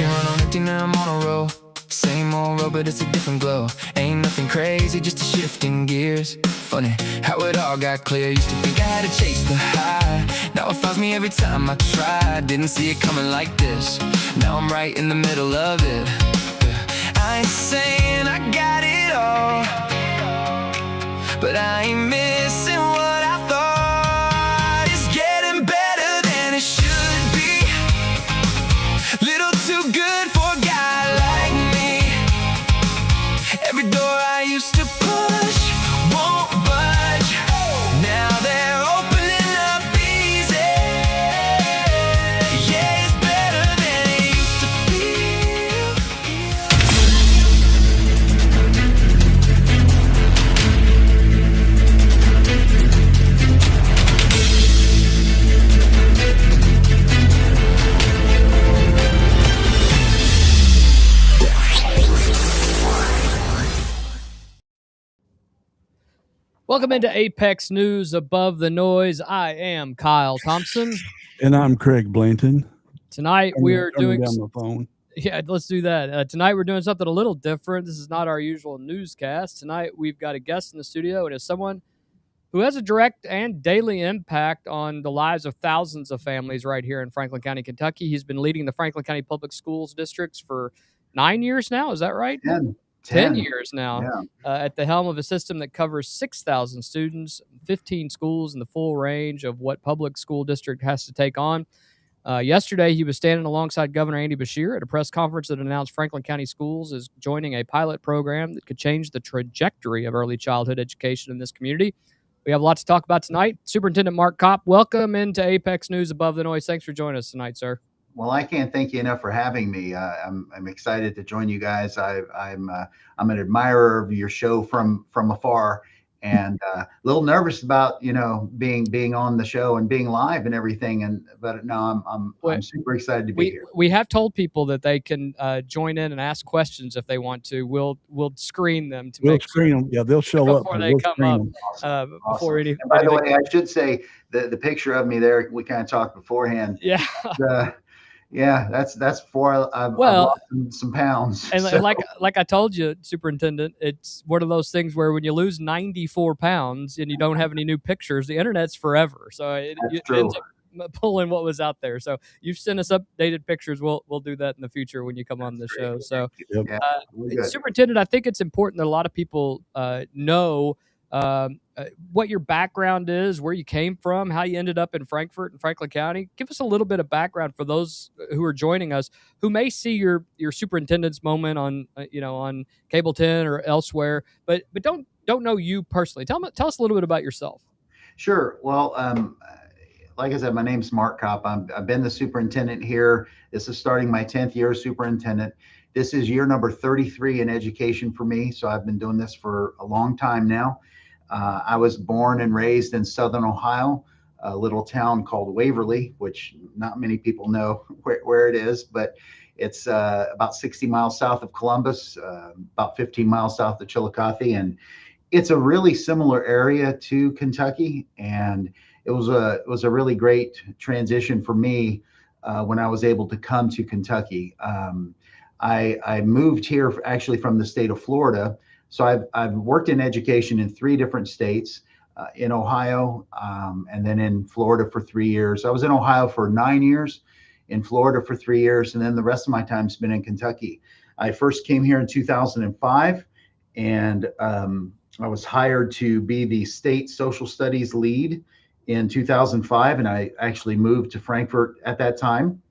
run on empty, now I'm on a roll. Same old road, but it's a different glow. Ain't nothing crazy, just a shift in gears. Funny how it all got clear. Used to think I had to chase the high. Now it finds me every time I try. Didn't see it coming like this. Now I'm right in the middle of it. I ain't saying I got it all, but I ain't missing what I thought. It's getting better than it should be. Little too good for a guy like me. Every door I used to push won't budge. Now they're opening up easy. Yeah, it's better than it used to feel. Welcome into Apex News Above the Noise. I am Kyle Thompson. And I'm Craig Blanton. Tonight we're doing... down the phone. Yeah, let's do that. Tonight we're doing something a little different. This is not our usual newscast. Tonight we've got a guest in the studio, and it's someone who has a direct and daily impact on the lives of thousands of families right here in Franklin County, Kentucky. He's been leading the Franklin County Public Schools districts for 9 years now. Is that right? 10 years now, at the helm of a system that covers 6,000 students, 15 schools, and the full range of what public school district has to take on. Yesterday, he was standing alongside Governor Andy Beshear at a press conference that announced Franklin County Schools is joining a pilot program that could change the trajectory of early childhood education in this community. We have a lot to talk about tonight. Superintendent Mark Kopp, welcome into Apex News Above the Noise. Thanks for joining us tonight, sir. Well, I can't thank you enough for having me. I'm excited to join you guys. I'm an admirer of your show from afar, and a little nervous about being on the show and being live and everything. But no, I'm super excited to be here. We have told people that they can join in and ask questions if they want to. We'll screen them to make screen them. Yeah, they'll show up before they come up. Awesome. Before any. And by the way, I should say the picture of me there. We kind of talked beforehand. Yeah. Yeah, that's before I've lost some pounds. And like I told you, Superintendent, it's one of those things where when you lose 94 pounds and you don't have any new pictures, the internet's forever. So it ends up pulling what was out there. So you've sent us updated pictures. We'll do that in the future when you come on the show. So, Superintendent, I think it's important that a lot of people know what your background is, where you came from, how you ended up in Frankfort and Franklin County. Give us a little bit of background for those who are joining us who may see your superintendent's moment on on Cable 10 or elsewhere, but don't know you personally. Tell us a little bit about yourself. Sure. Well, like I said, my name's Mark Kopp. I've been the superintendent here. This is starting my 10th year as superintendent. This is year number 33 in education for me, so I've been doing this for a long time now. I was born and raised in Southern Ohio, a little town called Waverly, which not many people know where it is, but it's about 60 miles south of Columbus, about 15 miles south of Chillicothe, and it's a really similar area to Kentucky. And it was a really great transition for me when I was able to come to Kentucky. I moved here actually from the state of Florida. So I've worked in education in 3 different states, in Ohio, and then in Florida for 3 years. I was in Ohio for 9 years, in Florida for 3 years, and then the rest of my time's been in Kentucky. I first came here in 2005, and I was hired to be the state social studies lead in 2005, and I actually moved to Frankfort at that time.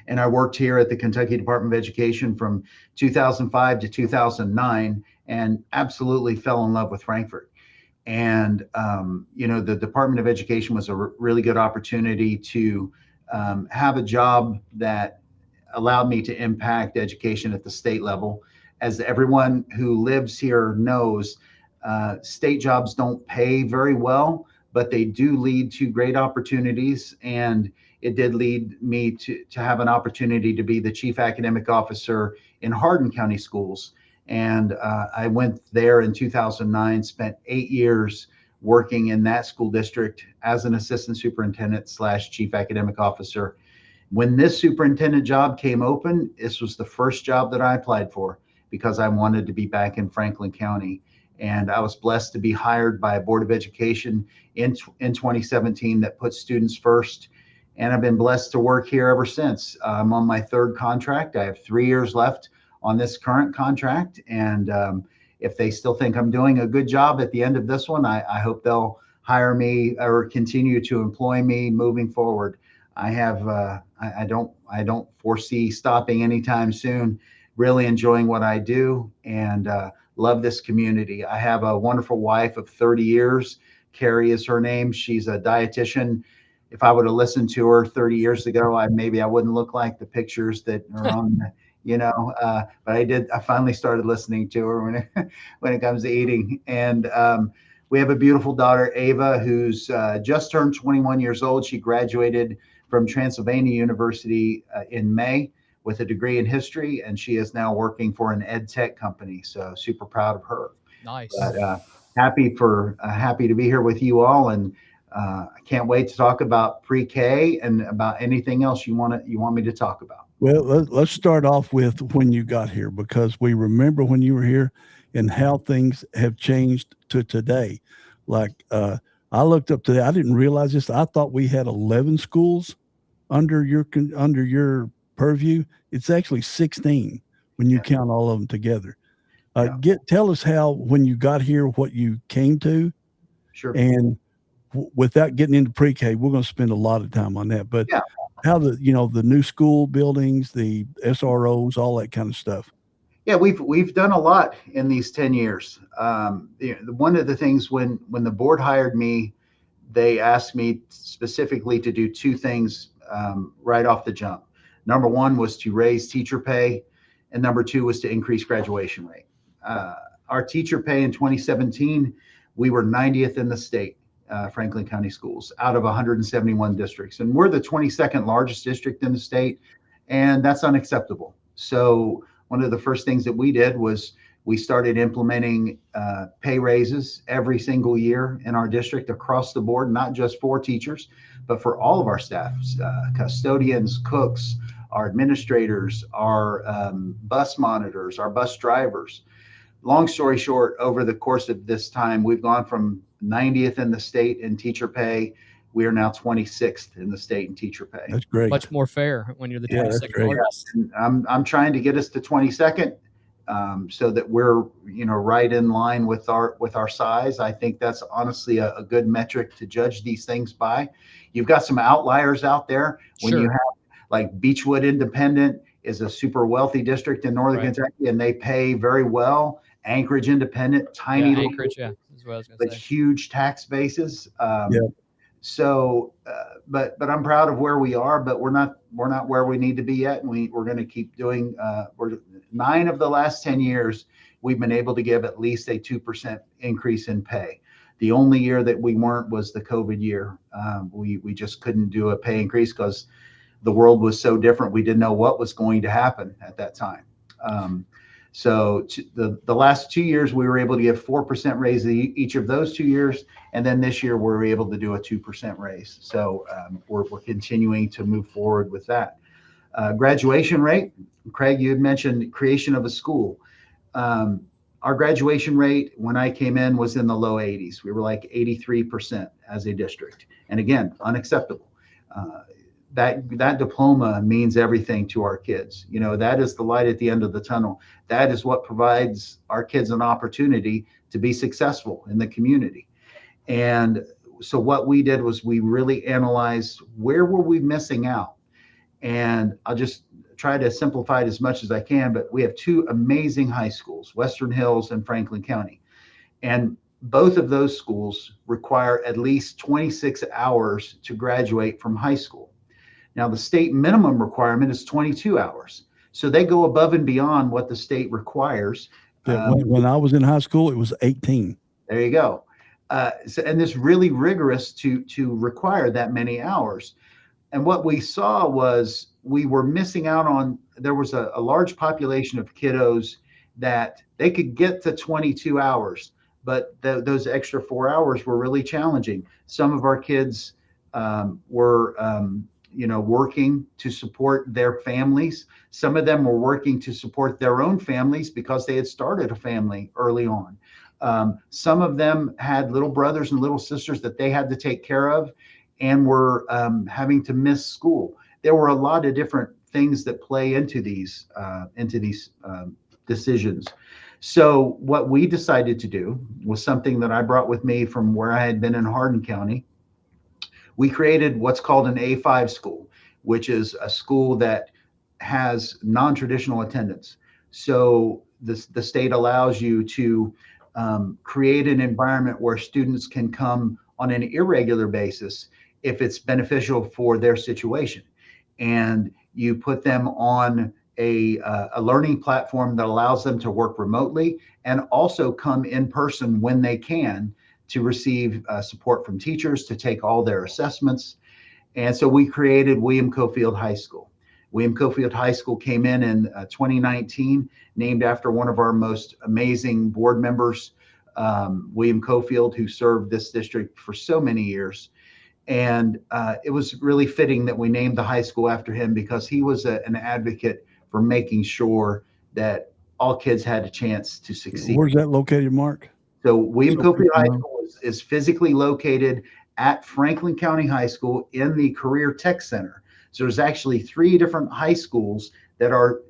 And I worked here at the Kentucky Department of Education from 2005 to 2009, and absolutely fell in love with Frankfort. And the Department of Education was a really good opportunity to have a job that allowed me to impact education at the state level. As everyone who lives here knows, state jobs don't pay very well, but they do lead to great opportunities. And it did lead me to have an opportunity to be the chief academic officer in Hardin County Schools. And I went there in 2009, spent 8 years working in that school district as an assistant superintendent / chief academic officer. When this superintendent job came open, this was the first job that I applied for because I wanted to be back in Franklin County. And I was blessed to be hired by a Board of Education in 2017 that puts students first. And I've been blessed to work here ever since. I'm on my third contract. I have 3 years left on this current contract. And if they still think I'm doing a good job at the end of this one, I hope they'll hire me or continue to employ me moving forward. I have I don't foresee stopping anytime soon. Really enjoying what I do and love this community. I have a wonderful wife of 30 years. Carrie is her name. She's a dietitian. If I would have listened to her 30 years ago, maybe I wouldn't look like the pictures that are on, but I did. I finally started listening to her when it comes to eating. And we have a beautiful daughter, Ava, who's just turned 21 years old. She graduated from Transylvania University in May with a degree in history, and she is now working for an ed tech company. So super proud of her. Nice. But happy to be here with you all, and I can't wait to talk about pre-K and about anything else you want me to talk about. Well, let's start off with when you got here, because we remember when you were here and how things have changed to today. Like I looked up today, I didn't realize this. I thought we had 11 schools under your purview. It's actually 16 when you count all of them together. Tell us how, when you got here, what you came to. Sure. And without getting into pre-K, we're going to spend a lot of time on that. But how the new school buildings, the SROs, all that kind of stuff. Yeah, we've done a lot in these 10 years. One of the things when the board hired me, they asked me specifically to do two things right off the jump. Number one was to raise teacher pay, and number two was to increase graduation rate. Our teacher pay in 2017, we were 90th in the state, Franklin County Schools, out of 171 districts. And we're the 22nd largest district in the state, and that's unacceptable. So one of the first things that we did was we started implementing pay raises every single year in our district across the board, not just for teachers, but for all of our staff, custodians, cooks, our administrators, our bus monitors, our bus drivers. Long story short, over the course of this time, we've gone from 90th in the state in teacher pay. We are now 26th in the state in teacher pay. That's great. Much more fair when you're the 22nd largest. I'm trying to get us to 22nd, so that we're right in line with our size. I think that's honestly a good metric to judge these things by. You've got some outliers out there. When you have, like, Beechwood Independent is a super wealthy district in northern Kentucky, and they pay very well. Anchorage Independent, tiny little, Anchorage, that's what I was going to say. huge tax bases. So, but I'm proud of where we are, but we're not where we need to be yet. And we're going to keep doing, 9 of the last 10 years, we've been able to give at least a 2% increase in pay. The only year that we weren't was the COVID year. We just couldn't do a pay increase because the world was so different. We didn't know what was going to happen at that time. So the last 2 years, we were able to give 4% raise each of those 2 years. And then this year, we were able to do a 2% raise. So we're continuing to move forward with that. Graduation rate, Craig, you had mentioned creation of a school. Our graduation rate when I came in was in the low 80s. We were like 83% as a district. And again, unacceptable. That diploma means everything to our kids. That is the light at the end of the tunnel. That is what provides our kids an opportunity to be successful in the community. And so what we did was we really analyzed where were we missing out. And I'll just try to simplify it as much as I can, but we have 2 amazing high schools, Western Hills and Franklin County. And both of those schools require at least 26 hours to graduate from high school. Now, the state minimum requirement is 22 hours. So they go above and beyond what the state requires. When I was in high school, it was 18. There you go. And it's really rigorous to require that many hours. And what we saw was we were missing out on, there was a large population of kiddos that they could get to 22 hours, but those extra 4 hours were really challenging. Some of our kids were working to support their families. Some of them were working to support their own families because they had started a family early on. Some of them had little brothers and little sisters that they had to take care of and were having to miss school. There were a lot of different things that play into these decisions. So what we decided to do was something that I brought with me from where I had been in Hardin County. We created what's called an A5 school, which is a school that has non-traditional attendance. So the state allows you to create an environment where students can come on an irregular basis if it's beneficial for their situation. And you put them on a learning platform that allows them to work remotely and also come in person when they can to receive support from teachers to take all their assessments. And so we created William Cofield High School. William Cofield High School came in 2019, named after one of our most amazing board members, William Cofield, who served this district for so many years. And it was really fitting that we named the high school after him because he was an advocate for making sure that all kids had a chance to succeed. Where's that located, Mark? So William Cofield High School is physically located at Franklin County High School in the Career Tech Center. So there's actually 3 different high schools that are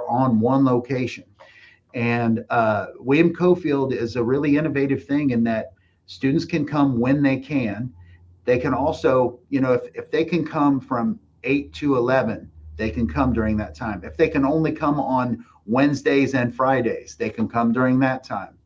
on one location. And William Cofield is a really innovative thing in that students can come when they can. They can also, if they can come from 8 to 11, they can come during that time. If they can only come on Wednesdays and Fridays, they can come during that time.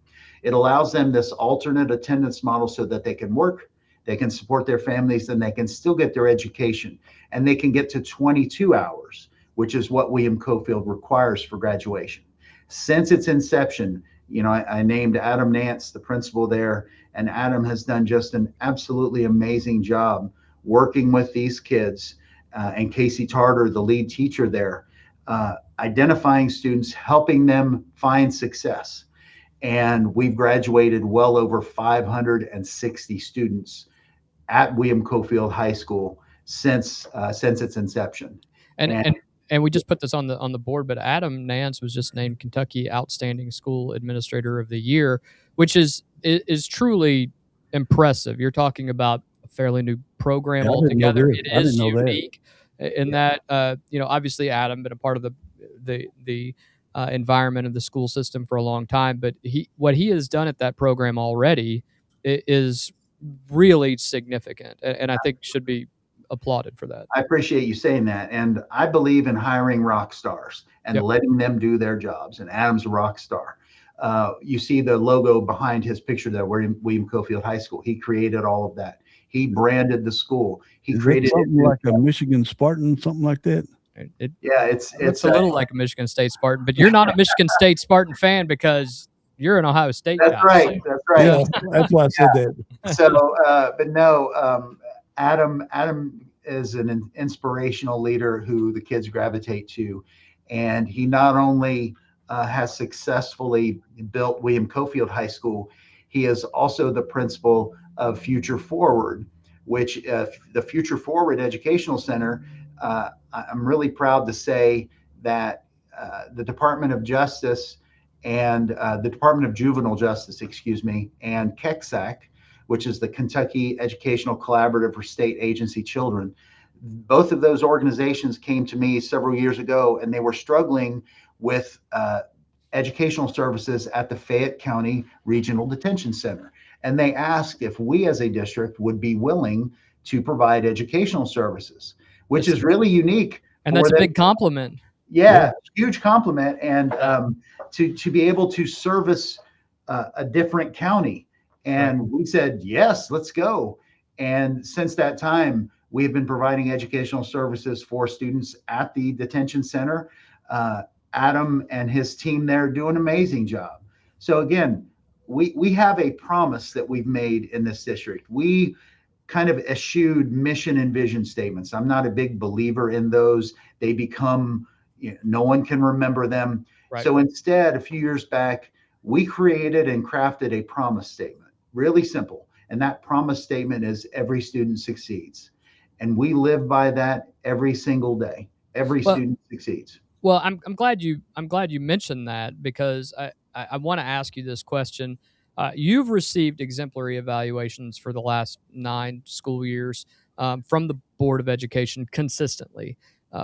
It allows them this alternate attendance model so that they can work, they can support their families, and they can still get their education. And they can get to 22 hours, which is what William Cofield requires for graduation. Since its inception, I named Adam Nance the principal there, and Adam has done just an absolutely amazing job working with these kids, and Casey Tarter, the lead teacher there, identifying students, helping them find success. And we've graduated well over 560 students at William Cofield High School since its inception. And we just put this on the board, but Adam Nance was just named Kentucky Outstanding School Administrator of the Year, which is truly impressive. You're talking about a fairly new program altogether. It is unique in that obviously Adam been a part of the environment of the school system for a long time, but what he has done at that program already is really significant, and I think should be applauded for that. I appreciate you saying that. And I believe in hiring rock stars and letting them do their jobs. And Adam's a rock star. You see the logo behind his picture there, William Cofield High School. He created all of that. He branded the school. He created something like a Michigan Spartan, something like that. It's a little like a Michigan State Spartan, but you're not a Michigan State Spartan fan because you're an Ohio State guy. Right. That's right. Yeah, that's why I said that. So, but no, Adam is an inspirational leader who the kids gravitate to, and he not only has successfully built William Cofield High School, he is also the principal of Future Forward, which the Future Forward Educational Center. I'm really proud to say that the Department of Justice and the Department of Juvenile Justice, and KEXAC, which is the Kentucky Educational Collaborative for State Agency Children. Both of those organizations came to me several years ago, and they were struggling with educational services at the Fayette County Regional Detention Center. And they asked if we as a district would be willing to provide educational services, which is really unique. And that's a big compliment. Yeah, huge compliment. And to be able to service a different county. And we said, yes, let's go. And since that time, we've been providing educational services for students at the detention center. Adam and his team there do an amazing job. So again, we have a promise that we've made in this district. We kind of eschewed mission and vision statements. I'm not a big believer in those. They become, no one can remember them. Right. So instead, a few years back, we created and crafted a promise statement. Really simple. And that promise statement is every student succeeds. And we live by that every single day. Every Well, student succeeds. Well, I'm glad you mentioned that, because I want to ask you this question. You've received exemplary evaluations for the last 9 school years from the Board of Education consistently,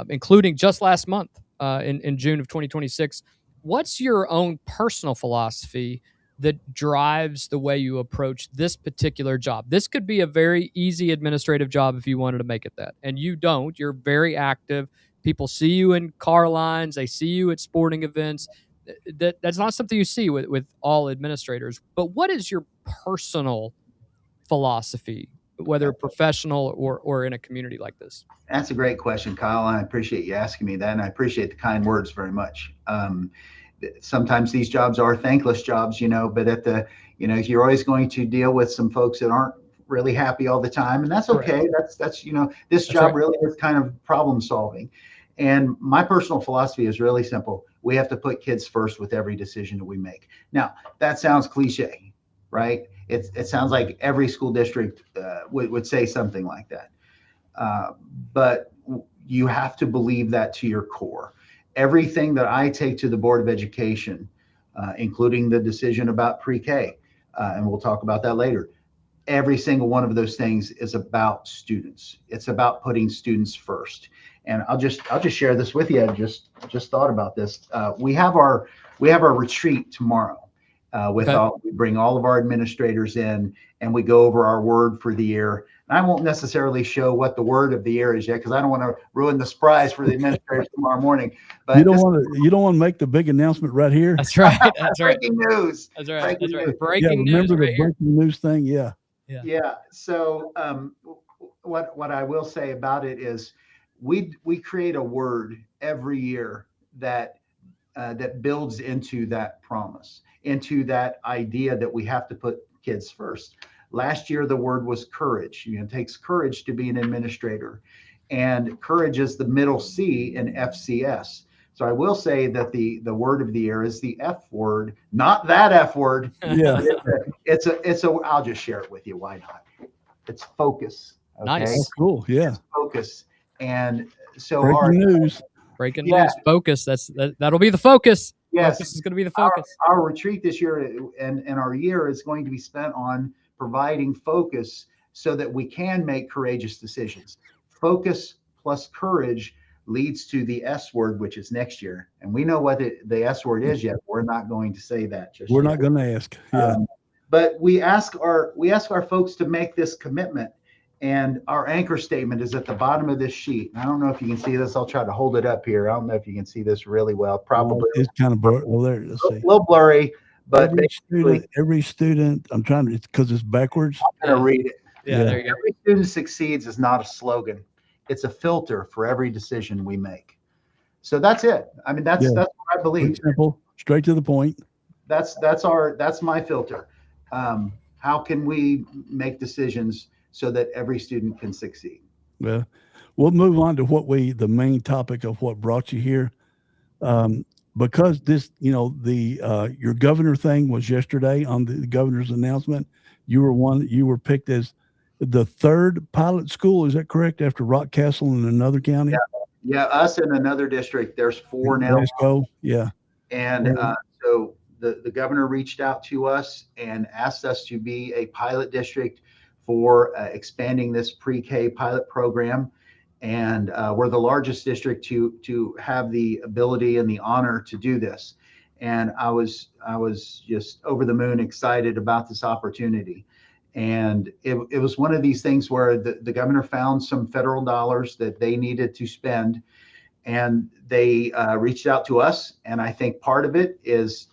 including just last month in June of 2026. What's your own personal philosophy that drives the way you approach this particular job? This could be a very easy administrative job if you wanted to make it that, and you don't. You're very active. People see you in car lines. They see you at sporting events. That's not something you see with all administrators. But what is your personal philosophy, whether professional or in a community like this? That's a great question, Kyle. And I appreciate you asking me that. And I appreciate the kind words very much. Sometimes these jobs are thankless jobs, but you're always going to deal with some folks that aren't really happy all the time. And that's okay. Right. That's this job right. Really is kind of problem solving. And my personal philosophy is really simple. We have to put kids first with every decision that we make. Now, that sounds cliche, right? It sounds like every school district would say something like that. But you have to believe that to your core. Everything that I take to the Board of Education, including the decision about pre-K, and we'll talk about that later, every single one of those things is about students. It's about putting students first. And I'll just share this with you. I just thought about this. We have our retreat tomorrow. We bring all of our administrators in, and we go over our word for the year. And I won't necessarily show what the word of the year is yet, because I don't want to ruin the surprise for the administrators tomorrow morning. But you don't want to make the big announcement right here. That's right. That's right. Breaking news. That's right. Breaking That's right. news. Breaking news. Remember right the breaking news thing? Yeah. So what I will say about it is we create a word every year that builds into that promise, into that idea that we have to put kids first. Last year, the word was courage. It takes courage to be an administrator, and courage is the middle C in FCS. So I will say that the word of the year is the F word, not that F word. Yeah. It's a. I'll just share it with you. Why not? It's focus. Okay? Nice. That's cool. Yeah. It's focus. And so breaking news, focus. That'll be the focus. Yes. Focus is going to be the focus. Our retreat this year and our year is going to be spent on providing focus so that we can make courageous decisions. Focus plus courage leads to the S word, which is next year. And we know what the S word is yet. We're not going to say that just We're yet. not going to ask. Yeah. But we ask our folks to make this commitment. And our anchor statement is at the bottom of this sheet. I don't know if you can see this. I'll try to hold it up here. I don't know if you can see this really well. Probably. It's kind of blurry. Well, there. Let's see. A little blurry, but every student. I'm trying to, because it's backwards. I'm going to read it. Yeah, there you go. Every student succeeds is not a slogan. It's a filter for every decision we make. So that's it. I mean, that's what I believe. Pretty simple, straight to the point. That's my filter. How can we make decisions so that every student can succeed? Well, we'll move on to the main topic of what brought you here. Because this, your governor thing was yesterday on the governor's announcement. You were picked as the 3rd pilot school. Is that correct? After Rockcastle in another county? Yeah, us in another district. There's 4 now. Yeah. And so the governor reached out to us and asked us to be a pilot district for expanding this pre-K pilot program. And we're the largest district to have the ability and the honor to do this. And I was just over the moon excited about this opportunity. And it was one of these things where the governor found some federal dollars that they needed to spend, and they reached out to us. And I think part of it is,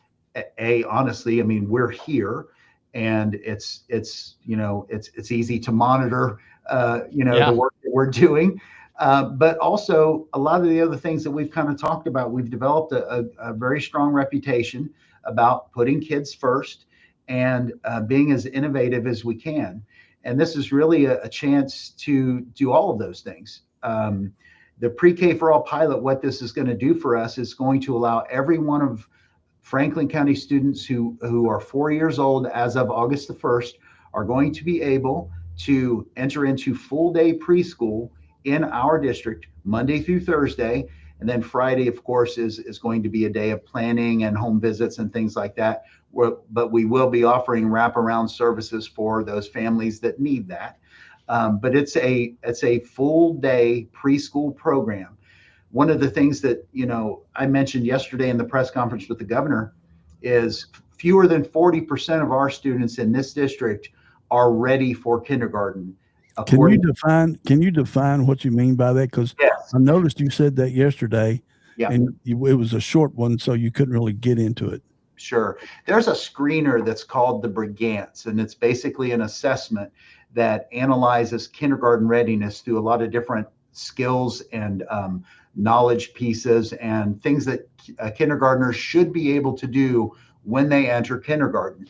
honestly, I mean, we're here, and it's easy to monitor, the work that we're doing. But also a lot of the other things that we've kind of talked about. We've developed a very strong reputation about putting kids first and being as innovative as we can. And this is really a chance to do all of those things. The Pre-K for All pilot, what this is going to do for us is going to allow every one of Franklin County students who are 4 years old as of August the 1st are going to be able to enter into full day preschool in our district Monday through Thursday. And then Friday, of course, is going to be a day of planning and home visits and things like that. But we will be offering wraparound services for those families that need that. But it's a full day preschool program. One of the things that I mentioned yesterday in the press conference with the governor is fewer than 40% of our students in this district are ready for kindergarten. Can you define what you mean by that? Because Yes. I noticed you said that yesterday, Yeah. and it was a short one, so you couldn't really get into it. Sure. There's a screener that's called the Brigance, and it's basically an assessment that analyzes kindergarten readiness through a lot of different skills and knowledge pieces and things that kindergartners should be able to do when they enter kindergarten.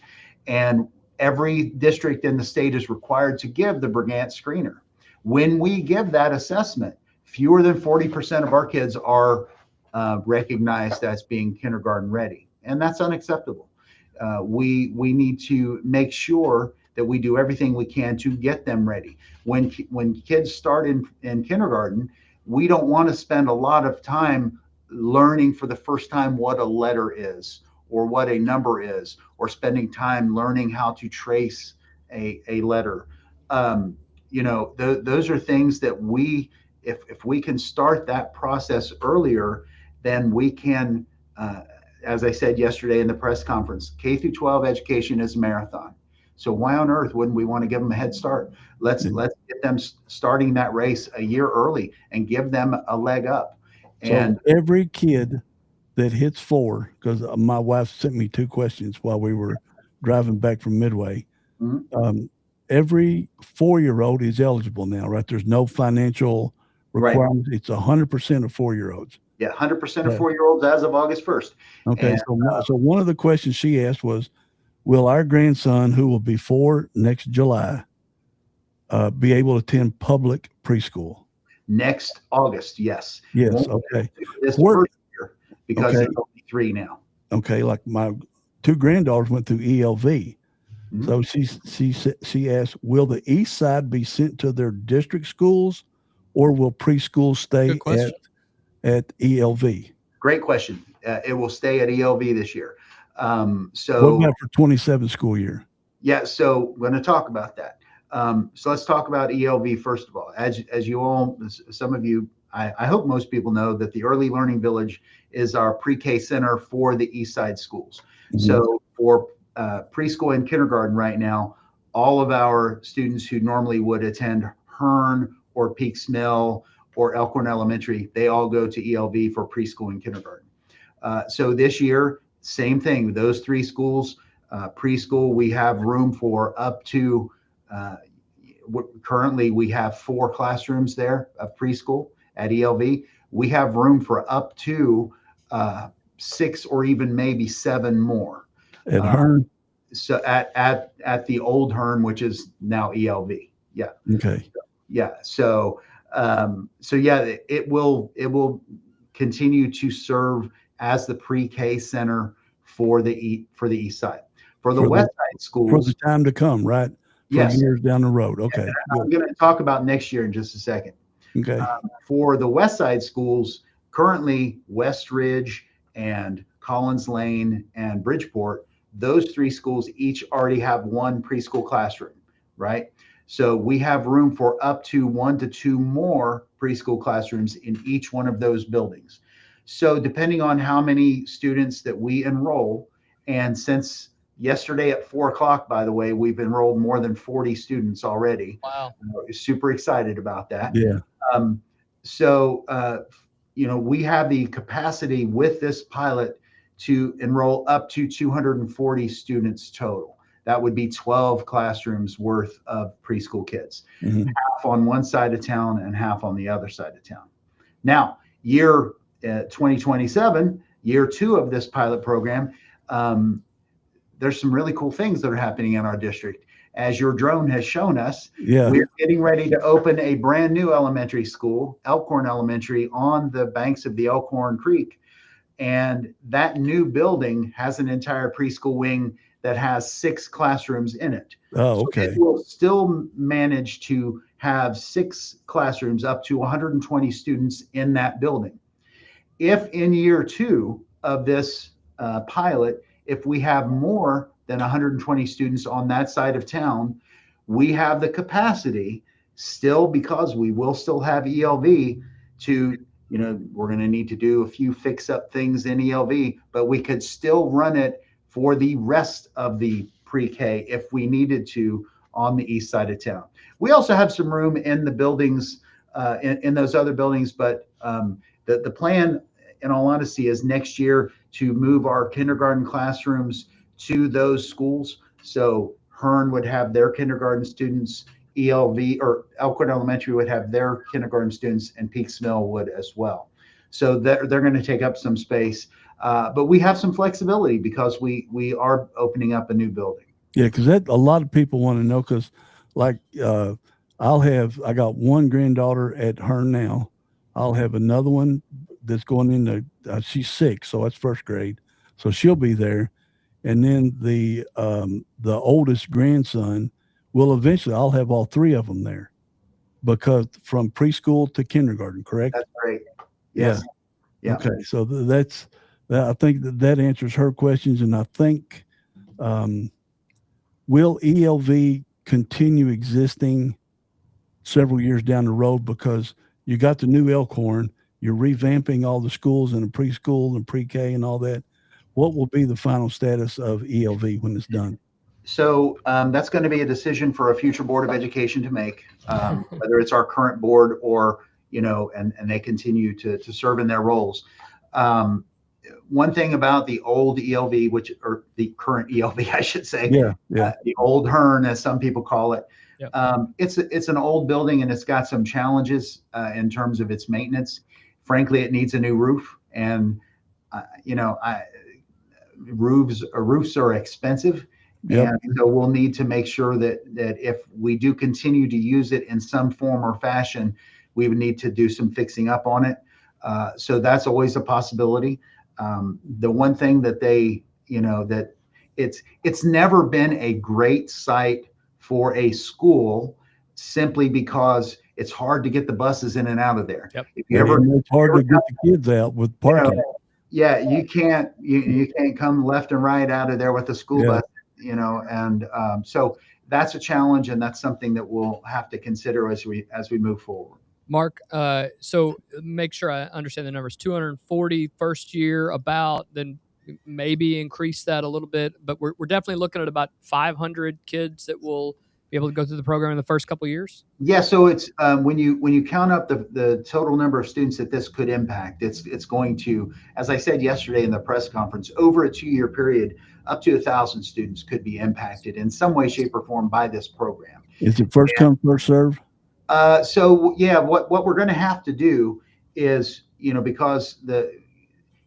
And every district in the state is required to give the Brigance screener. When we give that assessment, fewer than 40% of our kids are recognized as being kindergarten ready. And that's unacceptable. We need to make sure that we do everything we can to get them ready. When kids start in kindergarten, we don't want to spend a lot of time learning for the first time what a letter is or what a number is, or spending time learning how to trace a letter. Those are things that if we can start that process earlier, then we can, as I said yesterday in the press conference, K through 12 education is a marathon. So why on earth wouldn't we want to give them a head start? Let's get them starting that race a year early and give them a leg up. And so every kid that hits 4, because my wife sent me 2 questions while we were driving back from Midway. Mhm. Every 4-year-old is eligible now, right? There's no financial requirements. Right. It's 100% of 4-year-olds. Yeah, 100% of 4-year-olds as of August 1st. Okay, and, so one of the questions she asked was, will our grandson, who will be 4 next July, be able to attend public preschool? Next August, yes. Yes, okay. This first year, because okay. he's only 3 now. Okay, like my 2 granddaughters went through ELV. Mm-hmm. So she asked, will the east side be sent to their district schools, or will preschool stay at ELV? Great question. It will stay at ELV this year. So what about for 27 school year? Yeah, so we're going to talk about that. So let's talk about ELV first of all. As you all, some of you, I hope most people know that the Early Learning Village is our pre-K center for the East Side schools. Mm-hmm. So for preschool and kindergarten right now, all of our students who normally would attend Hearn or Peaks Mill or Elkhorn Elementary, they all go to ELV for preschool and kindergarten. So this year, same thing. Those 3 schools, preschool, we have room for up to, currently we have 4 classrooms there of preschool at ELV. We have room for up to 6 or even maybe 7 more. At Hearn? So at the old Hearn, which is now ELV. Yeah. Okay. Yeah. So yeah, it will continue to serve as the pre-K center for the East Side. For the West Side schools, for the time to come, right? For years down the road. Okay. I'm going to talk about next year in just a second. Okay. For the West Side schools, currently West Ridge and Collins Lane and Bridgeport, those 3 schools each already have 1 preschool classroom, right? So we have room for up to 1 to 2 more preschool classrooms in each one of those buildings. So depending on how many students that we enroll, and since yesterday at 4:00, by the way, we've enrolled more than 40 students already. Wow. We're super excited about that. Yeah. We have the capacity with this pilot to enroll up to 240 students total. That would be 12 classrooms worth of preschool kids, mm-hmm. half on one side of town and half on the other side of town. Now, year 2027, year 2 of this pilot program, there's some really cool things that are happening in our district. As your drone has shown us, we're getting ready to open a brand new elementary school, Elkhorn Elementary, on the banks of the Elkhorn Creek. And that new building has an entire preschool wing that has 6 classrooms in it. Oh, okay. So it will still manage to have 6 classrooms up to 120 students in that building. If in year 2 of this pilot, if we have more than 120 students on that side of town, we have the capacity still, because we will still have ELV, to, we're going to need to do a few fix up things in ELV, but we could still run it for the rest of the pre-K if we needed to on the east side of town. We also have some room in the buildings, in those other buildings, but the plan, in all honesty, is next year to move our kindergarten classrooms to those schools. So Hearn would have their kindergarten students, ELV, or Elkhorn Elementary would have their kindergarten students, and Peaks Mill would as well. So they're going to take up some space, but we have some flexibility because we are opening up a new building. Yeah, because that a lot of people want to know, because like I got one granddaughter at Hearn now. I'll have another one that's going into she's 6, so that's first grade, so she'll be there. And then the oldest grandson will eventually, I'll have all 3 of them there, because from preschool to kindergarten, correct? That's great. Yes. Yeah. Okay. So that's I think that answers her questions. And I think, will ELV continue existing several years down the road? Because you got the new Elkhorn, you're revamping all the schools and the preschool and pre-K and all that. What will be the final status of ELV when it's done? So that's going to be a decision for a future Board of Education to make, whether it's our current board or, and they continue to serve in their roles. One thing about the old ELV, or the current ELV, I should say, the old Hearn, as some people call it, it's an old building, and it's got some challenges in terms of its maintenance. Frankly, it needs a new roof, and roofs are expensive. And so we'll need to make sure that if we do continue to use it in some form or fashion, we would need to do some fixing up on it. So that's always a possibility. The one thing that that it's never been a great site for a school, simply because it's hard to get the buses in and out of there. Yep. It's hard to get the kids out with parking. You can't come left and right out of there with the school bus. And so that's a challenge, and that's something that we'll have to consider as we move forward. Mark, so make sure I understand the numbers. 240 first year, then maybe increase that a little bit, but we're definitely looking at about 500 kids that will be able to go through the program in the first couple of years. Yeah, so it's when you count up the total number of students that this could impact, it's going to, as I said yesterday in the press conference, over a 2-year period, up to 1,000 students could be impacted in some way, shape, or form by this program. Is it first come, first serve? So yeah, what we're going to have to do is, because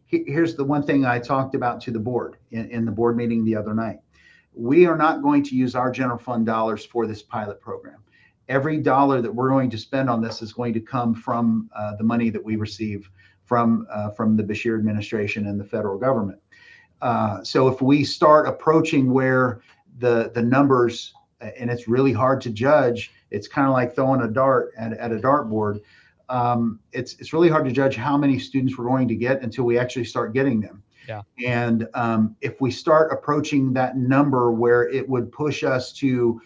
here's the one thing I talked about to the board in the board meeting the other night. We are not going to use our general fund dollars for this pilot program. Every dollar that we're going to spend on this is going to come from the money that we receive from the Beshear administration and the federal government. So if we start approaching where the numbers, and it's really hard to judge, it's kind of like throwing a dart at a dartboard. It's really hard to judge how many students we're going to get until we actually start getting them. Yeah. And if we start approaching that number where it would push us to,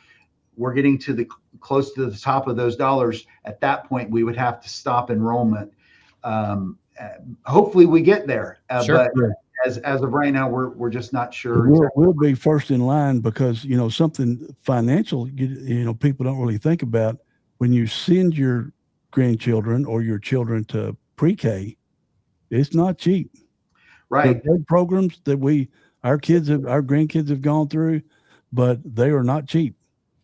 we're getting to close to the top of those dollars, at that point we would have to stop enrollment. Hopefully we get there, sure. But as of right now, we're just not sure. We'll be first in line, because something financial, people don't really think about. When you send your grandchildren or your children to pre-K, it's not cheap. Right. The programs that our grandkids have gone through, but they are not cheap.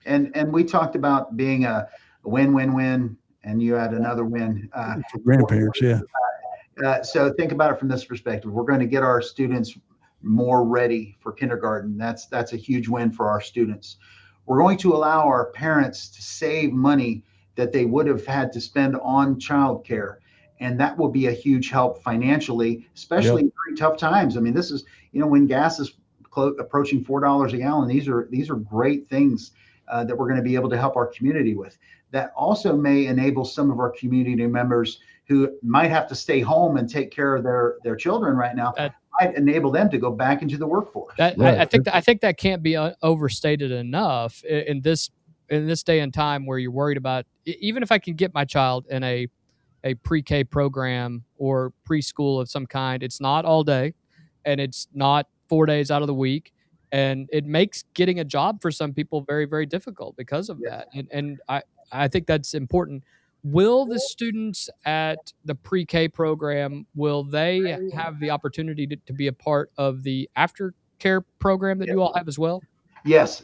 And we talked about being a win-win-win, and you had another win for grandparents. Yeah. So think about it from this perspective. We're going to get our students more ready for kindergarten. That's a huge win for our students. We're going to allow our parents to save money that they would have had to spend on childcare. And that will be a huge help financially, especially in very tough times. I mean, this is, when gas is approaching $4 a gallon, these are great things that we're going to be able to help our community with. that also may enable some of our community members who might have to stay home and take care of their children right now, might enable them to go back into the workforce. I think that can't be overstated enough in this day and time where you're worried about, even if I can get my child in a pre-K program or preschool of some kind, it's not all day, and it's not 4 days out of the week, and it makes getting a job for some people very, very difficult because of that. And I think that's important. Will the students at the pre-K program, will they have the opportunity to be a part of the aftercare program that you all have as well? Yes,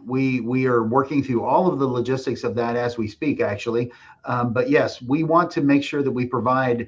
we are working through all of the logistics of that as we speak, actually. But yes, we want to make sure that we provide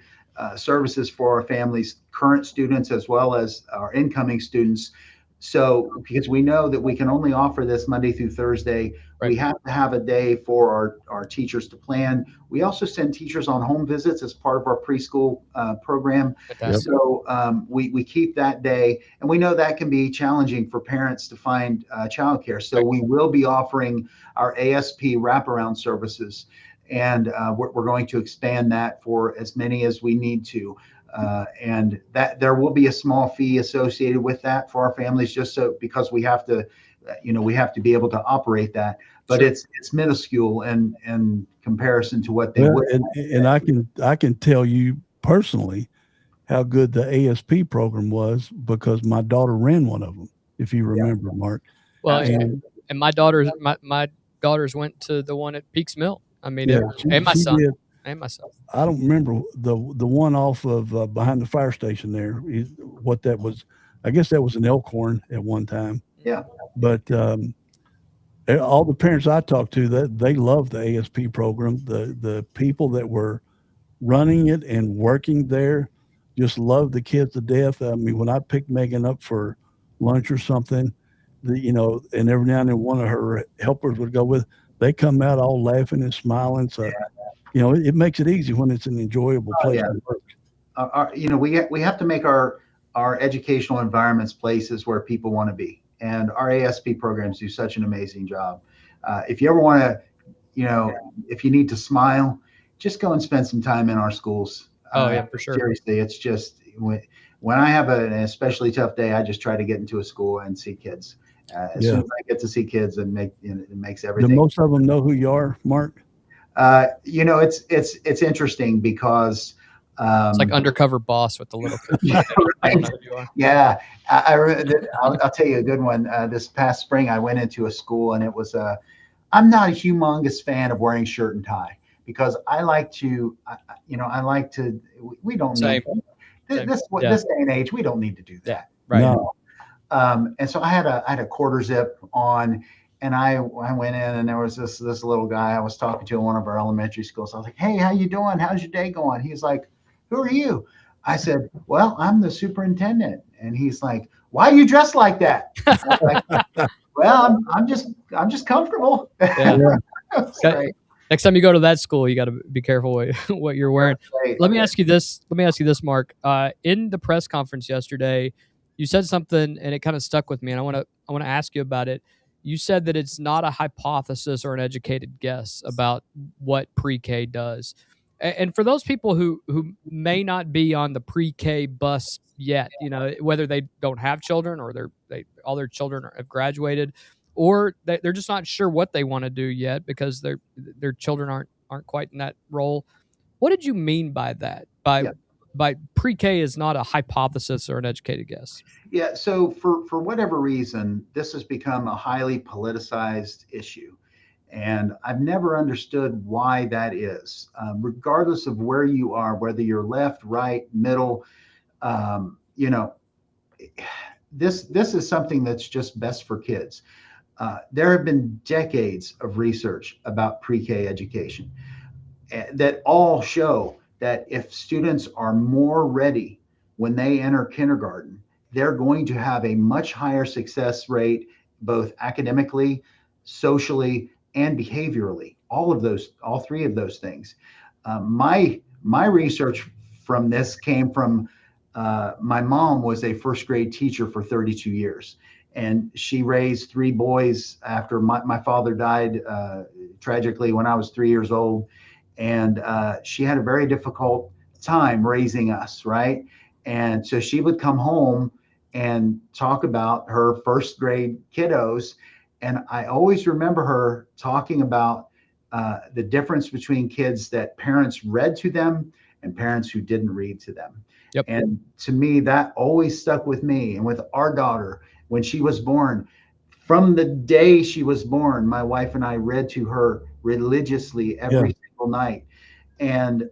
services for our families, current students, as well as our incoming students. So, because we know that we can only offer this Monday through Thursday, we have to have a day for our teachers to plan. We also send teachers on home visits as part of our preschool program. Fantastic. So we keep that day, and we know that can be challenging for parents to find childcare. So we will be offering our ASP wraparound services, and we're going to expand that for as many as we need to. And that there will be a small fee associated with that for our families, just so, because we have to, we have to be able to operate that, but it's minuscule in comparison to what they would. And I can tell you personally how good the ASP program was, because my daughter ran one of them, if you remember, Mark. Well, and my daughters went to the one at Peaks Mill. I mean, and my son. Did. And myself. I don't remember the one off of behind the fire station there. What that was, I guess that was an Elkhorn at one time. Yeah. But all the parents I talked to, that they loved the ASP program. The people that were running it and working there just loved the kids to death. I mean, when I picked Megan up for lunch or something, and every now and then one of her helpers would go with. They come out all laughing and smiling. So. Yeah. It makes it easy when it's an enjoyable place to work. We have to make our educational environments places where people want to be, and our ASP programs do such an amazing job. If you ever want to, if you need to smile, just go and spend some time in our schools. Oh yeah, for sure. Seriously, it's just when I have an especially tough day, I just try to get into a school and see kids. As soon as I get to see kids, it makes everything. Do most of them know who you are, Mark? It's interesting because it's like Undercover Boss with the little kids. Right. Yeah, I'll tell you a good one. This past spring, I went into a school, and it was I'm not a humongous fan of wearing shirt and tie, because I like to, we don't need this day and age. We don't need to do that. Right. No. And so I had a quarter zip on. And I went in, and there was this little guy I was talking to in one of our elementary schools. I was like, "Hey, how you doing? How's your day going?" He's like, "Who are you?" I said, "Well, I'm the superintendent." And he's like, "Why are you dressed like that?" I was like, "Well, I'm just comfortable." Yeah. Next time you go to that school, you got to be careful what you're wearing. Right. Let me ask you this, Mark. In the press conference yesterday, you said something, and it kind of stuck with me, and I want to ask you about it. You said that it's not a hypothesis or an educated guess about what pre-K does. And for those people who may not be on the pre-K bus yet, whether they don't have children, or all their children have graduated, or they're just not sure what they want to do yet because their children aren't quite in that role. What did you mean by that? By pre-K is not a hypothesis or an educated guess. Yeah. So for whatever reason, this has become a highly politicized issue. And I've never understood why that is. Regardless of where you are, whether you're left, right, middle, this is something that's just best for kids. There have been decades of research about pre-K education that all show that if students are more ready when they enter kindergarten, they're going to have a much higher success rate, both academically, socially, and behaviorally. All three of those things. My research from this came from my mom was a first grade teacher for 32 years. And she raised three boys after my father died tragically when I was 3 years old. And she had a very difficult time raising us, right? And so she would come home and talk about her first grade kiddos. And I always remember her talking about the difference between kids that parents read to them and parents who didn't read to them. Yep. And to me, that always stuck with me. And with our daughter, when she was born, from the day she was born, my wife and I read to her religiously every single night. And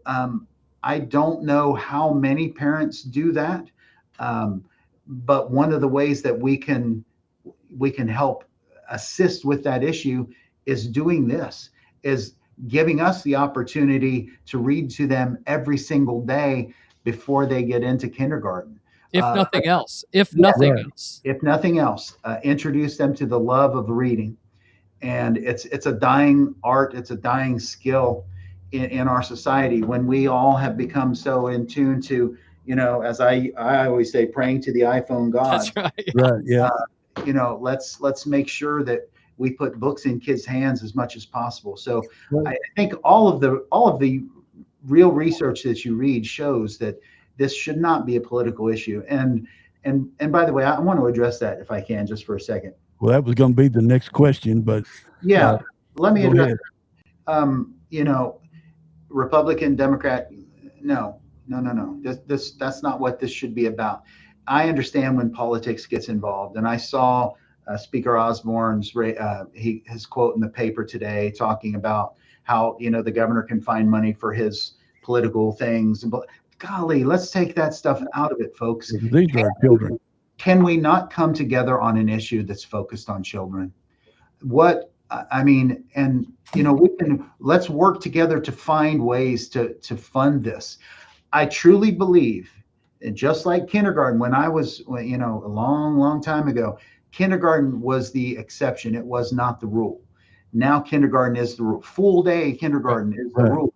I don't know how many parents do that, but one of the ways that we can help assist with that issue is doing this, is giving us the opportunity to read to them every single day before they get into kindergarten. If Uh, nothing else, if nothing else. if nothing else, introduce them to the love of reading. And it's a dying art, it's a dying skill in our society when we all have become so in tune to, as I always say, praying to the iPhone God. That's right. Right. Yeah. Let's make sure that we put books in kids' hands as much as possible. So Right. I think all of the real research that you read shows that this should not be a political issue. And by the way, I want to address that if I can, just for a second. Well, that was going to be the next question, but Yeah, let me go address ahead. Republican, Democrat. No. That's not what this should be about. I understand when politics gets involved, and I saw Speaker Osborne's his quote in the paper today talking about how the governor can find money for his political things. But golly, let's take that stuff out of it, folks. These are our children. Can we not come together on an issue that's focused on children? Let's work together to find ways to fund this. I truly believe, and just like kindergarten, when I was, a long time ago, kindergarten was the exception. It was not the rule. Now kindergarten is the rule. Full day kindergarten is the rule.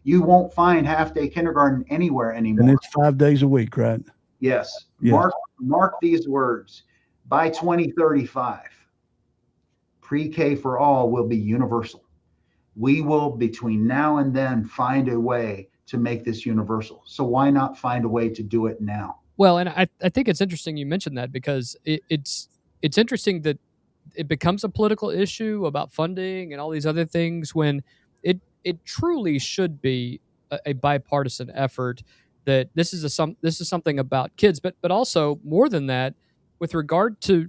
You won't find half day kindergarten anywhere anymore. And it's 5 days a week, right? Yes. Yeah. Mark these words. By 2035, pre-K for all will be universal. We will, between now and then, find a way to make this universal. So why not find a way to do it now? Well, and I think it's interesting you mentioned that, because it's interesting that it becomes a political issue about funding and all these other things, when it truly should be a bipartisan effort. That this is something about kids, but also more than that, with regard to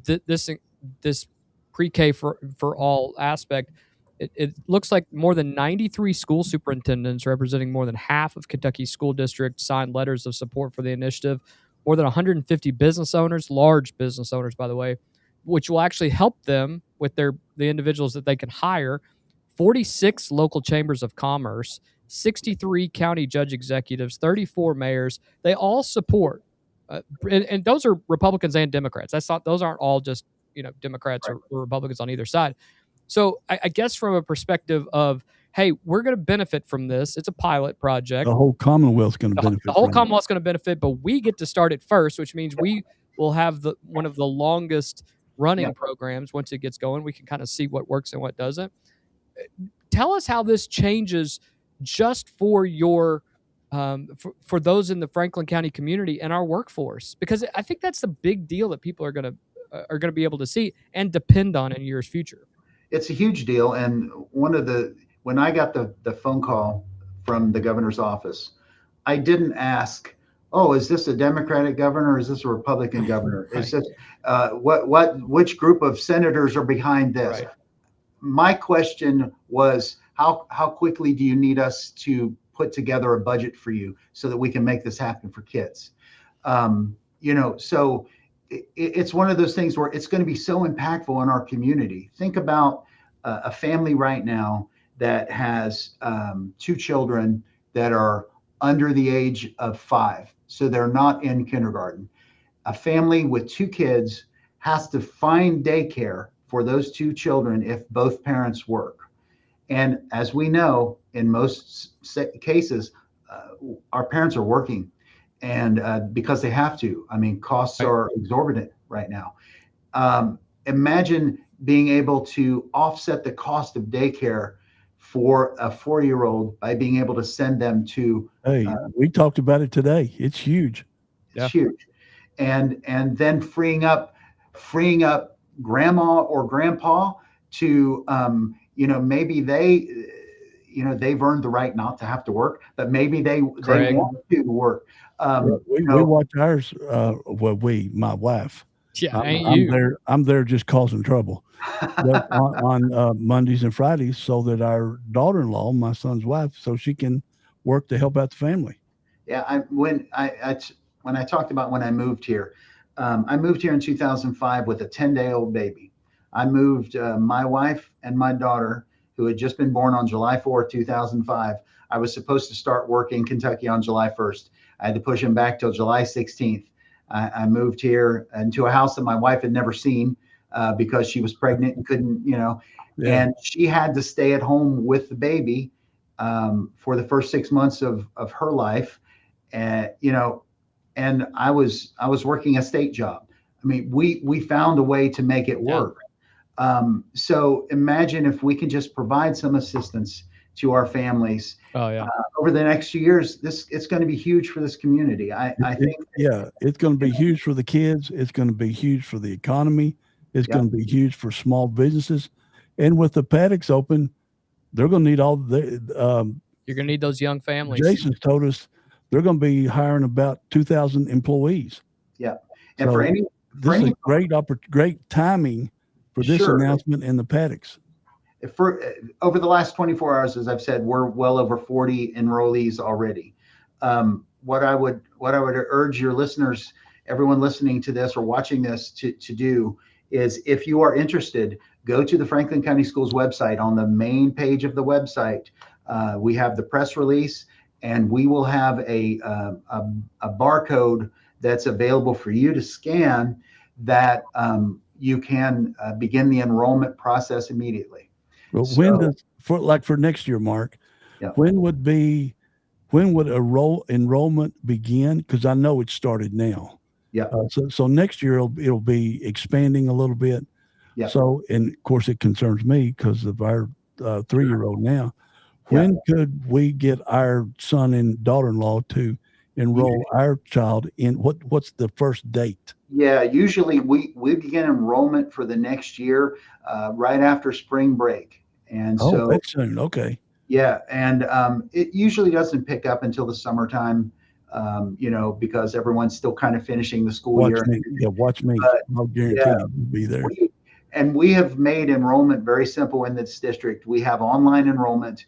this pre-K for all aspect. It looks like more than 93 school superintendents representing more than half of Kentucky school districts signed letters of support for the initiative. More than 150 business owners, large business owners, by the way, which will actually help them with the individuals that they can hire. 46 local chambers of commerce, 63 county judge executives, 34 mayors. They all support, and those are Republicans and Democrats. Those aren't all just Democrats or Republicans on either side. So I guess from a perspective of, hey, we're going to benefit from this. It's a pilot project. The whole Commonwealth's going to benefit. The whole from Commonwealth's going to benefit, but we get to start it first, which means we will have one of the longest running programs. Once it gets going, we can kind of see what works and what doesn't. Tell us how this changes just for your for those in the Franklin County community and our workforce, because I think that's the big deal that people are going to be able to see and depend on in years future. It's a huge deal. And when I got the phone call from the governor's office, I didn't ask, oh, is this a Democratic governor or is this a Republican governor? Right. Is this which group of senators are behind this? Right. My question was, how quickly do you need us to put together a budget for you so that we can make this happen for kids? So it's one of those things where it's going to be so impactful in our community. Think about a family right now that has 2 children that are under the age of 5, so they're not in kindergarten. A family with 2 kids has to find daycare for those 2 children if both parents work. And as we know, in most cases, our parents are working, and because they have to. I mean, costs are exorbitant right now. imagine being able to offset the cost of daycare for a 4-year-old by being able to send them to. Hey, we talked about it today. It's huge. It's Yeah. huge, and then freeing up grandma or grandpa to, maybe they've earned the right not to have to work, but maybe they Craig. want to work. We watch ours. My wife. Yeah, ain't I'm you? there. I'm there just causing trouble. But on Mondays and Fridays, so that our daughter-in-law, my son's wife, so she can work to help out the family. Yeah, when I talked about when I moved here in 2005 with a 10-day-old baby. I moved my wife and my daughter, who had just been born on July 4th, 2005. I was supposed to start work in Kentucky on July 1st. I had to push him back till July 16th. I moved here into a house that my wife had never seen because she was pregnant and couldn't, Yeah. and she had to stay at home with the baby for the first 6 months of her life. And and I was working a state job. I mean, we found a way to make it work. So imagine if we can just provide some assistance to our families Oh yeah. over the next few years. It's going to be huge for this community. I think. Yeah, it's going to be huge for the kids. It's going to be huge for the economy. It's Yep. going to be huge for small businesses. And with the paddocks open, they're going to need all the. You're gonna need those young families. Jason's told us they're going to be hiring about 2,000 employees. Yeah, and So for any this is great timing for this Sure. announcement in the paddocks. for over the last 24 hours, as I've said, we're well over 40 enrollees already. What I would urge your listeners, everyone listening to this or watching this, to do is, if you are interested, go to the Franklin County Schools website. On the main page of the website, we have the press release, and we will have a barcode that's available for you to scan that you can begin the enrollment process immediately. But So- when does for next year, Mark? Yeah. When would enrollment begin? Because I know it started now. Yeah. So next year it'll be expanding a little bit. Yeah. So, and of course it concerns me because of our 3-year-old now. When could we get our son and daughter-in-law to enroll our child in? What's the first date? Yeah, usually we begin enrollment for the next year right after spring break. And so that's soon. Okay. yeah, and it usually doesn't pick up until the summertime, because everyone's still kind of finishing the school year. Watch me. I'll guarantee you'll be there. We have made enrollment very simple in this district. We have online enrollment.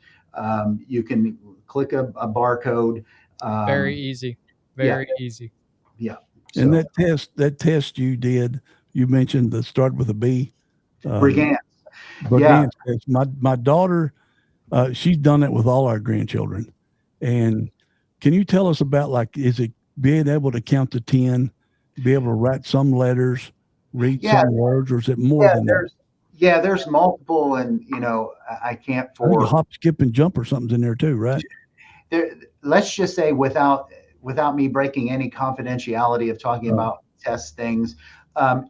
You can click a barcode. Very easy. Very easy. Yeah. And that test you did, you mentioned the start with a B. Brigance. Brigance test. My daughter, she's done it with all our grandchildren. And can you tell us about, is it being able to count to 10, be able to write some letters, read some words, or is it more than that? There's multiple, and I can't I think hop, skip, and jump or something's in there too, right? Let's just say, without me breaking any confidentiality of talking about test things,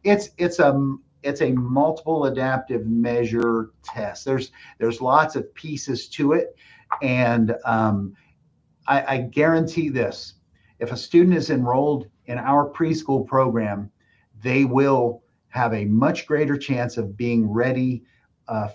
it's a multiple adaptive measure test. There's lots of pieces to it, and I guarantee this: if a student is enrolled in our preschool program, they will have a much greater chance of being ready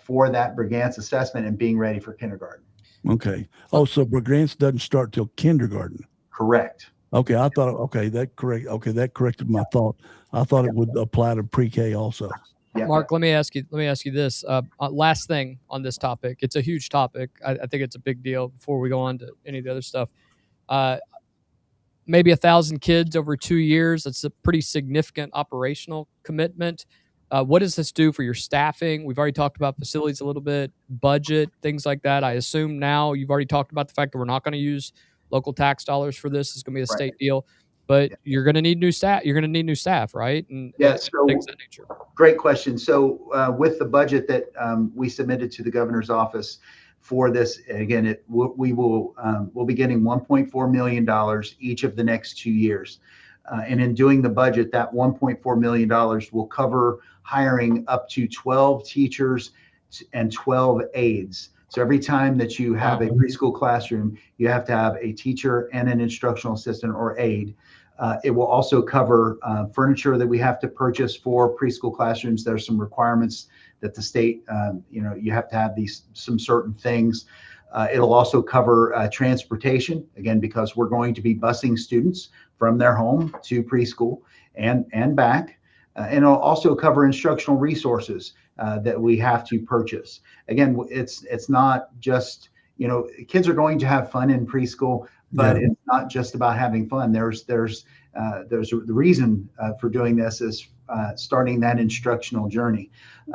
for that Brigance assessment and being ready for kindergarten. Okay. Oh, so Brigance doesn't start till kindergarten. Correct. Okay, that corrected my thought. I thought it would apply to pre-K also. Yeah. Mark, let me ask you this. Last thing on this topic. It's a huge topic. I think it's a big deal before we go on to any of the other stuff. Maybe 1,000 kids over 2 years. That's a pretty significant operational commitment. What does this do for your staffing? We've already talked about facilities a little bit, budget, things like that. I assume now you've already talked about the fact that we're not going to use local tax dollars for this. It's going to be a state deal, but you're going to need new staff. You're going to need new staff, right? And so things of that nature. Great question. So with the budget that we submitted to the governor's office for this, again, we'll be getting $1.4 million each of the next 2 years. And in doing the budget, that $1.4 million will cover hiring up to 12 teachers and 12 aides. So every time that you have a preschool classroom, you have to have a teacher and an instructional assistant or aide. It will also cover furniture that we have to purchase for preschool classrooms. There's some requirements that the state, you have to have some certain things. It'll also cover transportation, again, because we're going to be busing students from their home to preschool and back. And it'll also cover instructional resources that we have to purchase. Again, it's not just, kids are going to have fun in preschool, but it's not just about having fun. There's the reason for doing this is starting that instructional journey.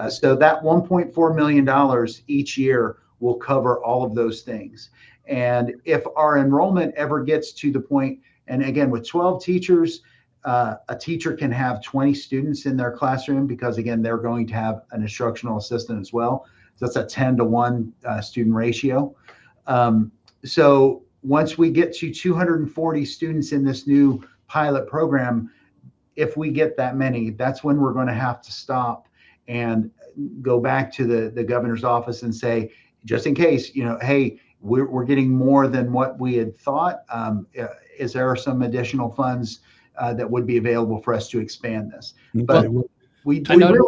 So that $1.4 million each year will cover all of those things. And if our enrollment ever gets to the point, and again, with 12 teachers, a teacher can have 20 students in their classroom because, again, they're going to have an instructional assistant as well. So that's a 10-to-1 student ratio. So once we get to 240 students in this new pilot program, if we get that many, that's when we're going to have to stop and go back to the governor's office and say, just in case, hey, we're getting more than what we had thought. Is there some additional funds that would be available for us to expand this? But we really,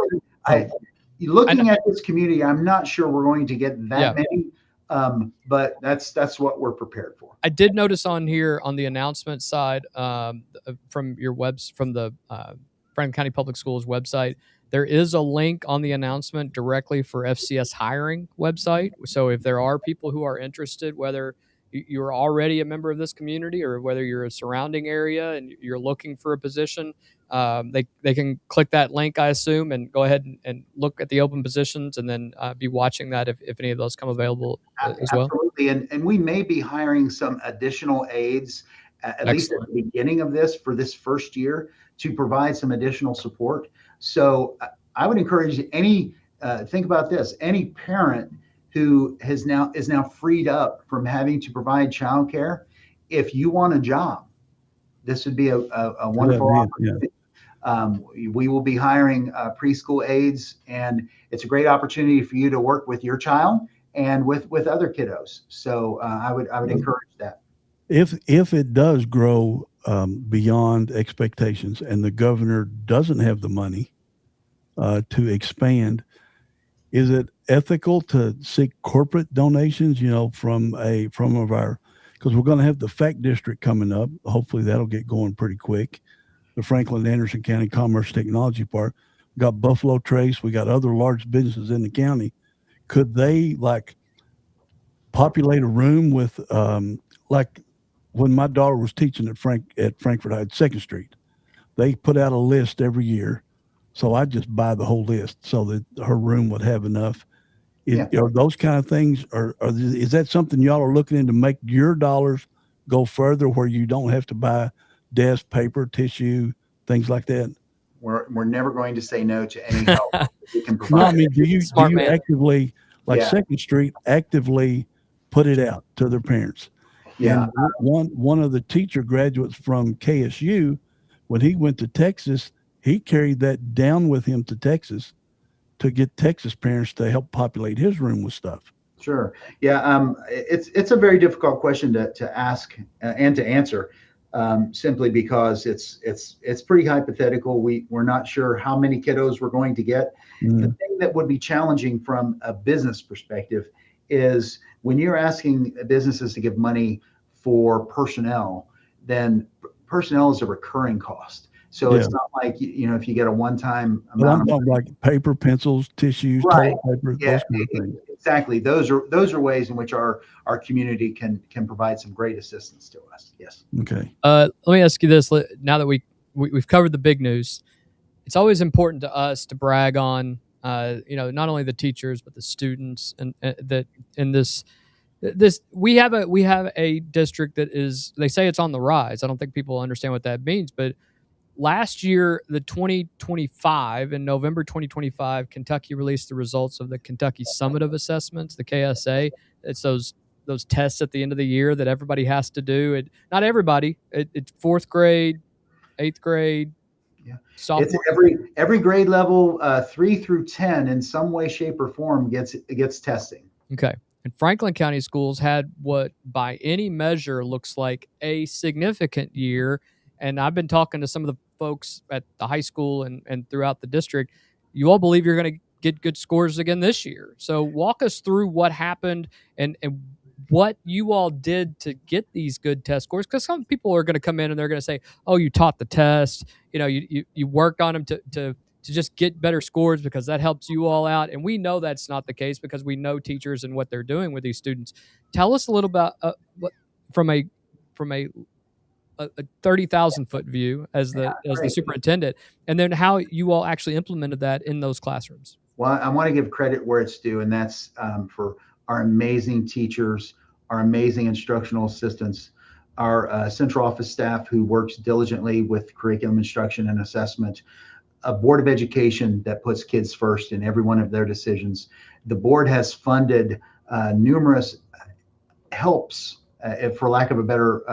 looking at this community, I'm not sure we're going to get that many. But that's what we're prepared for. I did notice on here on the announcement side from the Franklin County Public Schools website, there is a link on the announcement directly for FCS hiring website. So if there are people who are interested, whether you're already a member of this community or whether you're a surrounding area and you're looking for a position, they can click that link, I assume, and go ahead and look at the open positions and then be watching that if any of those come available as well. Absolutely. And we may be hiring some additional aides, at least at the beginning of this, for this first year, to provide some additional support. So I would encourage think about this, any parent who is now freed up from having to provide childcare, if you want a job, this would be a wonderful opportunity. We will be hiring preschool aides, and it's a great opportunity for you to work with your child and with other kiddos. So I would encourage that. If it does grow beyond expectations and the governor doesn't have the money to expand, is it ethical to seek corporate donations, from because we're going to have the FACT district coming up. Hopefully that'll get going pretty quick. The Franklin Anderson County Commerce Technology Park. We got Buffalo Trace. We got other large businesses in the county. Could they populate a room with like when my daughter was teaching at Frankfurt High, 2nd Street, they put out a list every year. So I just buy the whole list so that her room would have enough. Are those kind of things, is that something y'all are looking into, make your dollars go further where you don't have to buy desk, paper, tissue, things like that? We're never going to say no to any help we can provide. No, I mean, do you actively, like 2nd Street, actively put it out to their parents? Yeah. And one of the teacher graduates from KSU, when he went to Texas, he carried that down with him to Texas to get Texas parents to help populate his room with stuff. Sure. Yeah. It's a very difficult question to ask and to answer, simply because it's pretty hypothetical. We're not sure how many kiddos we're going to get. The thing that would be challenging from a business perspective is when you're asking businesses to give money for personnel, then personnel is a recurring cost. So it's not like, if you get a one-time amount of like paper, pencils, tissues, toilet paper, those kind of things. Exactly. Those are ways in which our community can provide some great assistance to us. Yes. Okay. Let me ask you this. Now that we've covered the big news, it's always important to us to brag on, not only the teachers, but the students and that in this we have a district that is, they say it's on the rise. I don't think people understand what that means, but last year, the 2025, in November 2025, Kentucky released the results of the Kentucky Summative Assessments, the KSA. It's those tests at the end of the year that everybody has to do. Not everybody. It's 4th grade, 8th grade, Yeah. It's sophomore. every grade level, 3 through 10, in some way, shape, or form gets testing. Okay. And Franklin County schools had what, by any measure, looks like a significant year. And I've been talking to some of the folks at the high school and throughout the district. You all believe you're going to get good scores again this year. So walk us through what happened and what you all did to get these good test scores. Because some people are going to come in and they're going to say, "Oh, you taught the test. You worked on them to just get better scores because that helps you all out." And we know that's not the case because we know teachers and what they're doing with these students. Tell us a little about what from a 30,000-foot view as the Right. superintendent, and then how you all actually implemented that in those classrooms. Well, I want to give credit where it's due, and that's for our amazing teachers, our amazing instructional assistants, our central office staff who works diligently with curriculum instruction and assessment, a board of education that puts kids first in every one of their decisions. The board has funded numerous helps, for lack of a better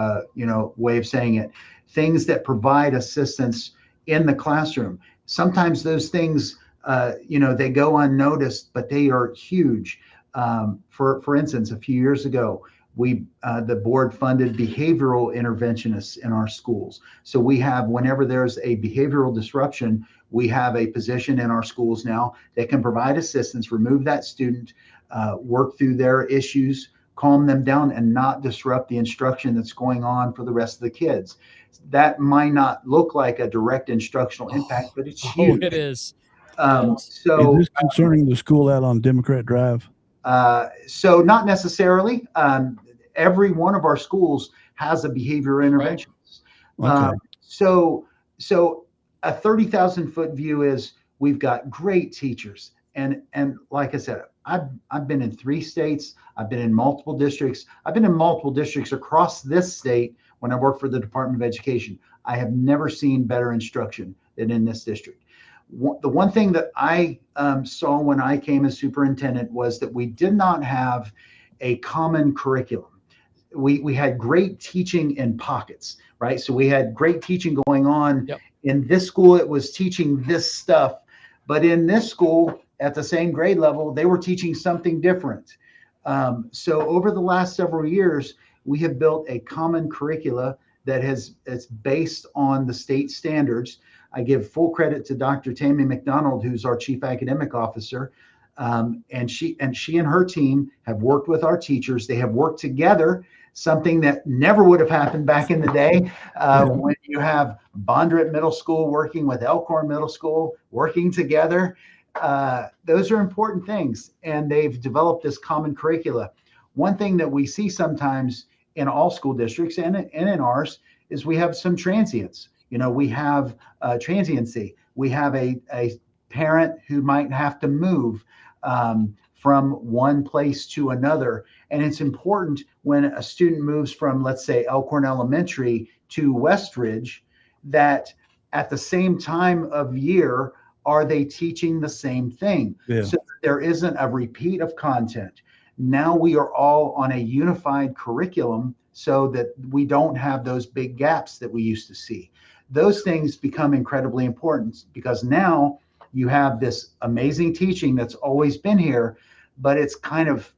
way of saying it, things that provide assistance in the classroom. Sometimes those things, they go unnoticed, but they are huge. For instance, a few years ago, the board funded behavioral interventionists in our schools. So we have, whenever there's a behavioral disruption, we have a position in our schools now that can provide assistance, remove that student, work through their issues, calm them down, and not disrupt the instruction that's going on for the rest of the kids. That might not look like a direct instructional impact, but it's huge. It is. Is So this concerning the school out on Democrat Drive? So not necessarily. Every one of our schools has a behavior interventionist. Okay. So a 30,000-foot view is we've got great teachers, and like I said, I've been in 3 states. I've been in multiple districts. I've been in multiple districts across this state when I worked for the Department of Education. I have never seen better instruction than in this district. The one thing that I saw when I came as superintendent was that we did not have a common curriculum. We had great teaching in pockets, right? So we had great teaching going on. Yep. In this school, it was teaching this stuff, but in this school, at the same grade level, they were teaching something different. So over the last several years, we have built a common curricula it's based on the state standards. I give full credit to Dr. Tammy McDonald, who's our chief academic officer. And she and her team have worked with our teachers. They have worked together, something that never would have happened back in the day. When you have Bondurant Middle School working with Elkhorn Middle School, working together, those are important things. And they've developed this common curricula. One thing that we see sometimes in all school districts and in ours is we have some transients. We have transiency. We have a parent who might have to move from one place to another. And it's important when a student moves from, let's say, Elkhorn Elementary to Westridge, that at the same time of year, are they teaching the same thing? Yeah. So that there isn't a repeat of content. Now we are all on a unified curriculum so that we don't have those big gaps that we used to see. Those things become incredibly important because now you have this amazing teaching that's always been here, but it's kind of,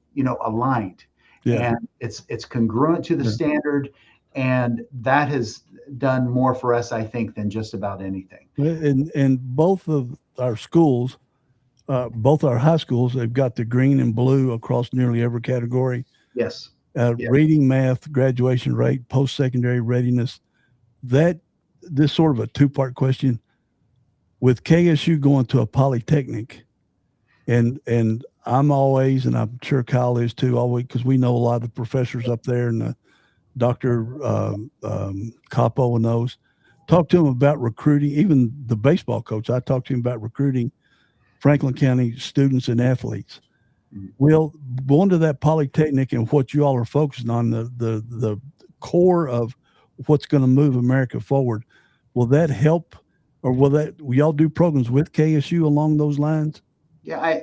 aligned. Yeah. And it's congruent to the standard. And that has done more for us, I think, than just about anything. And both of our schools, both our high schools, they've got the green and blue across nearly every category. Yes. Reading, math, graduation rate, post-secondary readiness. This sort of a 2-part with KSU going to a polytechnic, and I'm always, and I'm sure Kyle is too, always, because we know a lot of the professors up there, and Dr. Capo and those. Talk to him about recruiting. Even the baseball coach, I talked to him about recruiting Franklin County students and athletes. Well, going to that polytechnic and what you all are focusing on, the core of what's going to move America forward, will that help, or will y'all do programs with KSU along those lines? Yeah,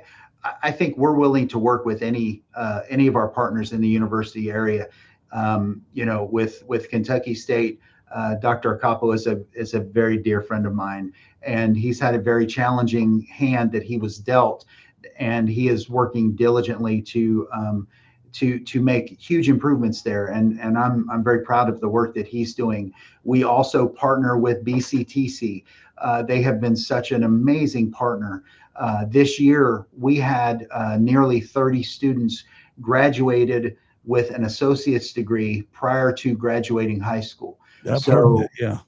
I think we're willing to work with any of our partners in the university area. With Kentucky State, Dr. Capo is a very dear friend of mine, and he's had a very challenging hand that he was dealt, and he is working diligently to make huge improvements there. And I'm very proud of the work that he's doing. We also partner with BCTC. They have been such an amazing partner. This year, we had nearly 30 students graduated with an associate's degree prior to graduating high school. I've heard that, yeah.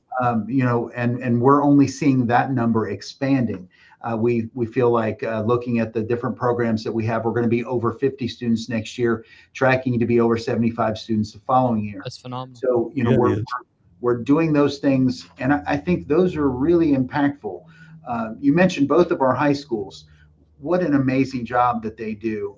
And we're only seeing that number expanding. We feel like looking at the different programs that we have, we're going to be over 50 students next year, tracking to be over 75 students the following year. That's phenomenal. So, Yeah, we're doing those things, and I think those are really impactful. You mentioned both of our high schools. What an amazing job that they do.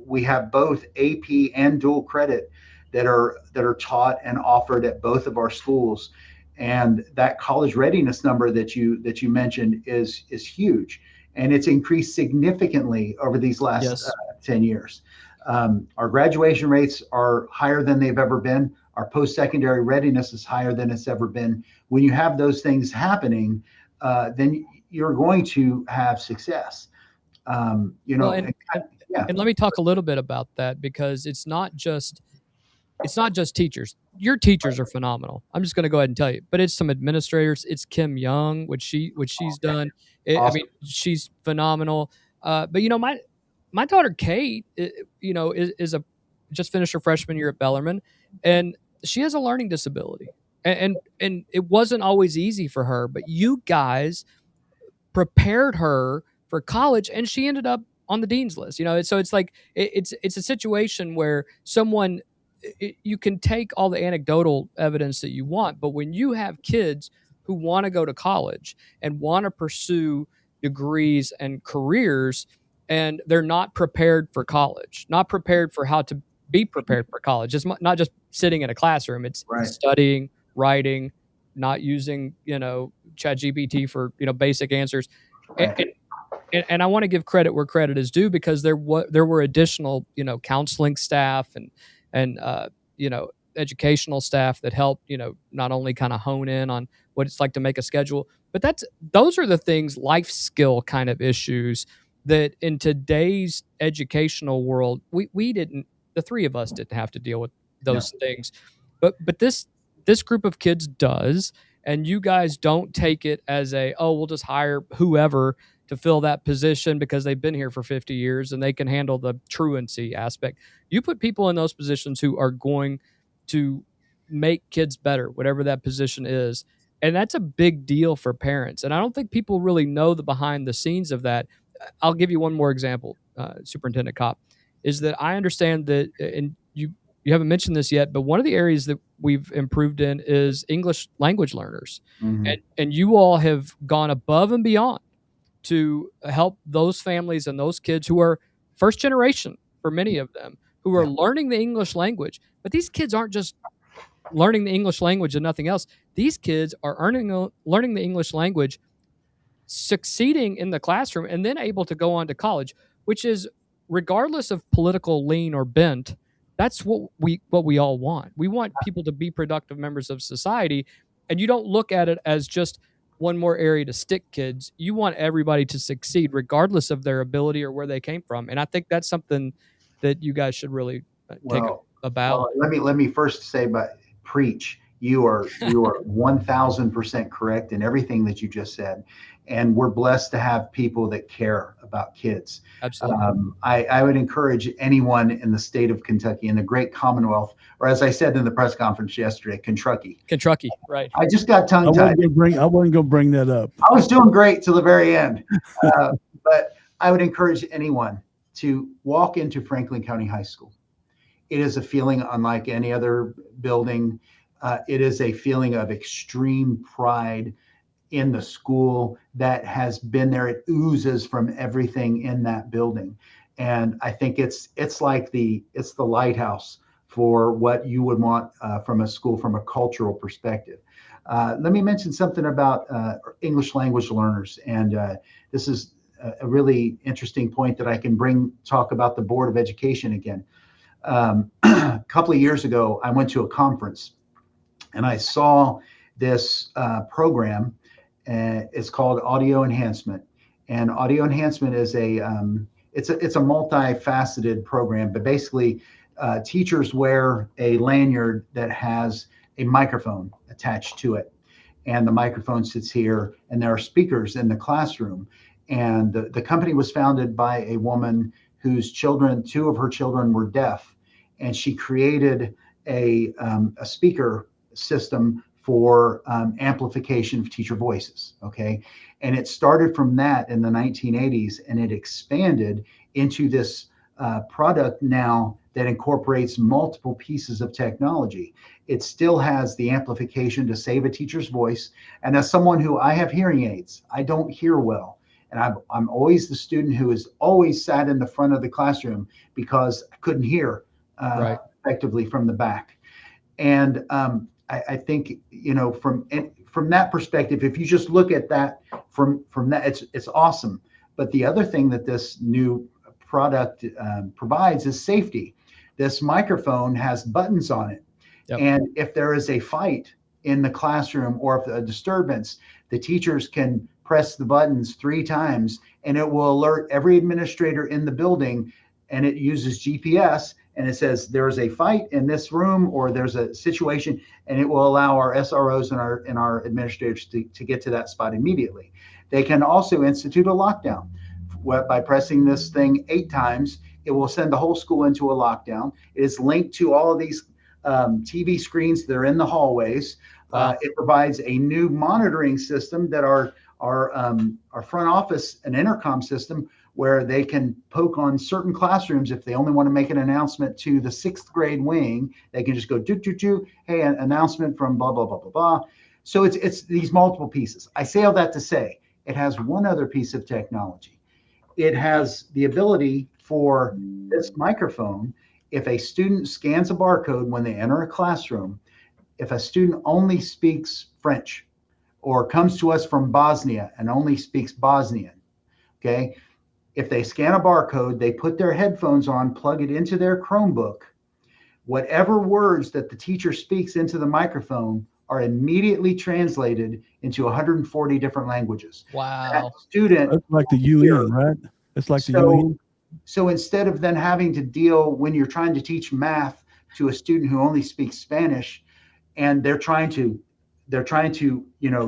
We have both AP and dual credit that are taught and offered at both of our schools. And that college readiness number that you mentioned is huge, and it's increased significantly over these last 10 years. Our graduation rates are higher than they've ever been. Our post-secondary readiness is higher than it's ever been. When you have those things happening, then you're going to have success. And let me talk a little bit about that, because it's not just teachers. Your teachers are phenomenal. I'm just going to go ahead and tell you, but it's some administrators. It's Kim Young, what she's done. Awesome. I mean, she's phenomenal. But my daughter Kate, is just finished her freshman year at Bellarmine, and she has a learning disability, and it wasn't always easy for her. But you guys prepared her for college, and she ended up on the dean's list. So it's like it's a situation where you can take all the anecdotal evidence that you want, but when you have kids who want to go to college and want to pursue degrees and careers, and they're not prepared for college, not prepared for how to be prepared for college. It's not just sitting in a classroom. It's Right. studying, writing, not using, ChatGPT for, basic answers. Right. And I want to give credit where credit is due, because there were additional, counseling staff and educational staff that helped, not only kind of hone in on what it's like to make a schedule, but those are the things, life skill kind of issues that in today's educational world, the three of us didn't have to deal with those things, but this group of kids does. And you guys don't take it as we'll just hire whoever to fill that position because they've been here for 50 years and they can handle the truancy aspect. You put people in those positions who are going to make kids better, whatever that position is. And that's a big deal for parents. And I don't think people really know the behind the scenes of that. I'll give you one more example, Superintendent Kopp, is that I understand that, and you haven't mentioned this yet, but one of the areas that we've improved in is English language learners. Mhm. And you all have gone above and beyond to help those families and those kids who are first generation, for many of them, who are learning the English language. But these kids aren't just learning the English language and nothing else. These kids are learning the English language, succeeding in the classroom, and then able to go on to college, which is, regardless of political lean or bent, that's what we all want. We want people to be productive members of society, and you don't look at it as just one more area to stick kids. You want everybody to succeed regardless of their ability or where they came from. And I think that's something that you guys should really take about. Well, let me first say, but preach. You are 1000% correct in everything that you just said, and we're blessed to have people that care about kids. Absolutely. I would encourage anyone in the state of Kentucky, in the great Commonwealth, or as I said in the press conference yesterday, Kentucky, right? I just got tongue tied. I wasn't going to bring that up. I was doing great till the very end, but I would encourage anyone to walk into Franklin County High School. It is a feeling unlike any other building. It is a feeling of extreme pride in the school that has been there. It oozes from everything in that building. And I think it's the lighthouse for what you would want from a school from a cultural perspective. Let me mention something about English language learners. And this is a really interesting point that I can talk about the Board of Education again. A couple of years ago, I went to a conference and I saw this program. It's called audio enhancement, and audio enhancement is it's a multifaceted program, but basically teachers wear a lanyard that has a microphone attached to it, and the microphone sits here, and there are speakers in the classroom. And the company was founded by a woman whose children, two of her children, were deaf, and she created a speaker system for amplification of teacher voices. Okay, and it started from that in the 1980s, and it expanded into this product now that incorporates multiple pieces of technology. It still has the amplification to save a teacher's voice. And as someone who, I have hearing aids, I don't hear well. And I'm always the student who has always sat in the front of the classroom because I couldn't hear Right. effectively from the back. And I think, from that perspective, if you just look at that from that, it's awesome. But the other thing that this new product provides is safety. This microphone has buttons on it. Yep. And if there is a fight in the classroom or if a disturbance, the teachers can press the buttons 3 times and it will alert every administrator in the building. And it uses GPS, and it says there's a fight in this room or there's a situation, and it will allow our SROs and our administrators to get to that spot immediately. They can also institute a lockdown. By pressing this thing 8 times, it will send the whole school into a lockdown. It is linked to all of these TV screens that are in the hallways. It provides a new monitoring system that our front office, an intercom system, where they can poke on certain classrooms. If they only want to make an announcement to the 6th grade wing, they can just go do, hey, an announcement from blah, blah, blah, blah, blah. So it's these multiple pieces. I say all that to say it has one other piece of technology. It has the ability for this microphone. If a student scans a barcode when they enter a classroom, if a student only speaks French or comes to us from Bosnia and only speaks Bosnian, okay, if they scan a barcode, they put their headphones on, plug it into their Chromebook, whatever words that the teacher speaks into the microphone are immediately translated into 140 different languages. Wow. That student, That's like the UN, right? It's like the UN. So instead of then having to deal when you're trying to teach math to a student who only speaks Spanish, and they're trying to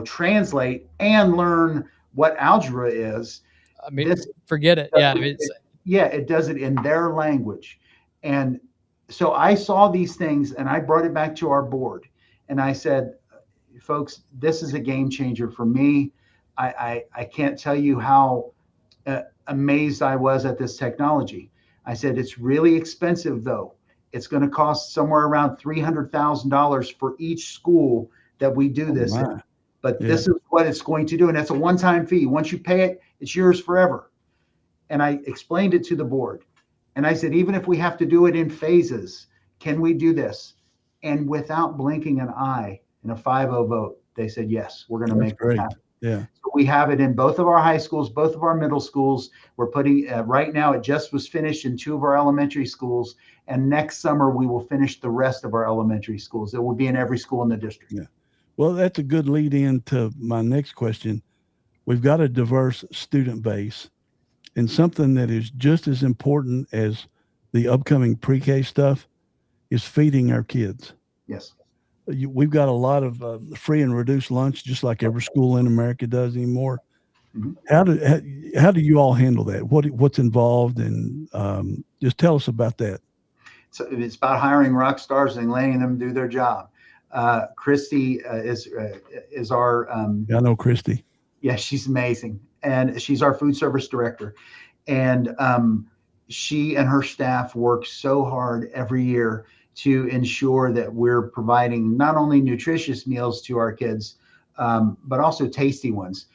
translate and learn what algebra is. I mean, forget it. Yeah. It does it in their language. And so I saw these things and I brought it back to our board and I said, folks, this is a game changer for me. I can't tell you how amazed I was at this technology. I said, it's really expensive though. It's going to cost somewhere around $300,000 for each school that we do this in. But this is what it's going to do. And it's a one-time fee. Once you pay it, it's yours forever. And I explained it to the board. And I said, even if we have to do it in phases, can we do this? And without blinking an eye, in a 5-0 vote, they said, yes, we're going to make it happen. Yeah. So we have it in both of our high schools, both of our middle schools. We're putting right now, it just was finished in 2 of our elementary schools. And next summer, we will finish the rest of our elementary schools. It will be in every school in the district. Yeah. Well, that's a good lead in to my next question. We've got a diverse student base, and something that is just as important as the upcoming pre-K stuff is feeding our kids. Yes. We've got a lot of free and reduced lunch, just like every school in America does anymore. Mm-hmm. How do you all handle that? What's involved, and just tell us about that. So it's about hiring rock stars and letting them do their job. Christy is our. I know Christy. Yeah, she's amazing, and she's our food service director, and she and her staff work so hard every year to ensure that we're providing not only nutritious meals to our kids, but also tasty ones.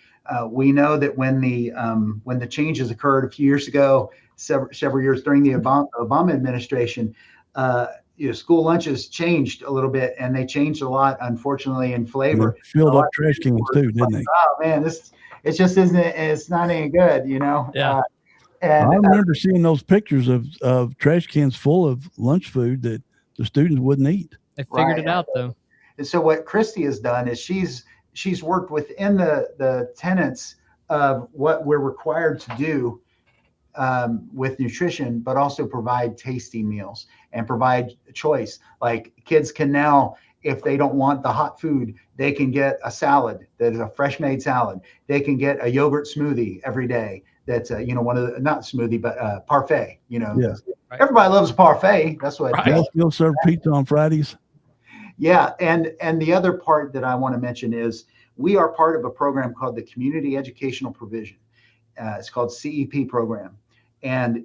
We know that when the changes occurred a few years ago, several years during the Obama administration, school lunches changed a little bit, and they changed a lot, unfortunately, in flavor. They filled up trash cans too, didn't they? Oh man, it just isn't. It's not any good, Yeah. And I remember seeing those pictures of trash cans full of lunch food that the students wouldn't eat. They figured it out though. And so what Christy has done is she's worked within the tenets of what we're required to do with nutrition, but also provide tasty meals and provide choice. Like kids can now, if they don't want the hot food, they can get a salad that is a fresh made salad. They can get a yogurt smoothie every day. That's one of the, not smoothie, but parfait. Yeah. Right. Everybody loves a parfait. That's what. Right. Y'all still serve pizza on Fridays? Yeah, and the other part that I want to mention is we are part of a program called the Community Educational Provision. It's called CEP program, and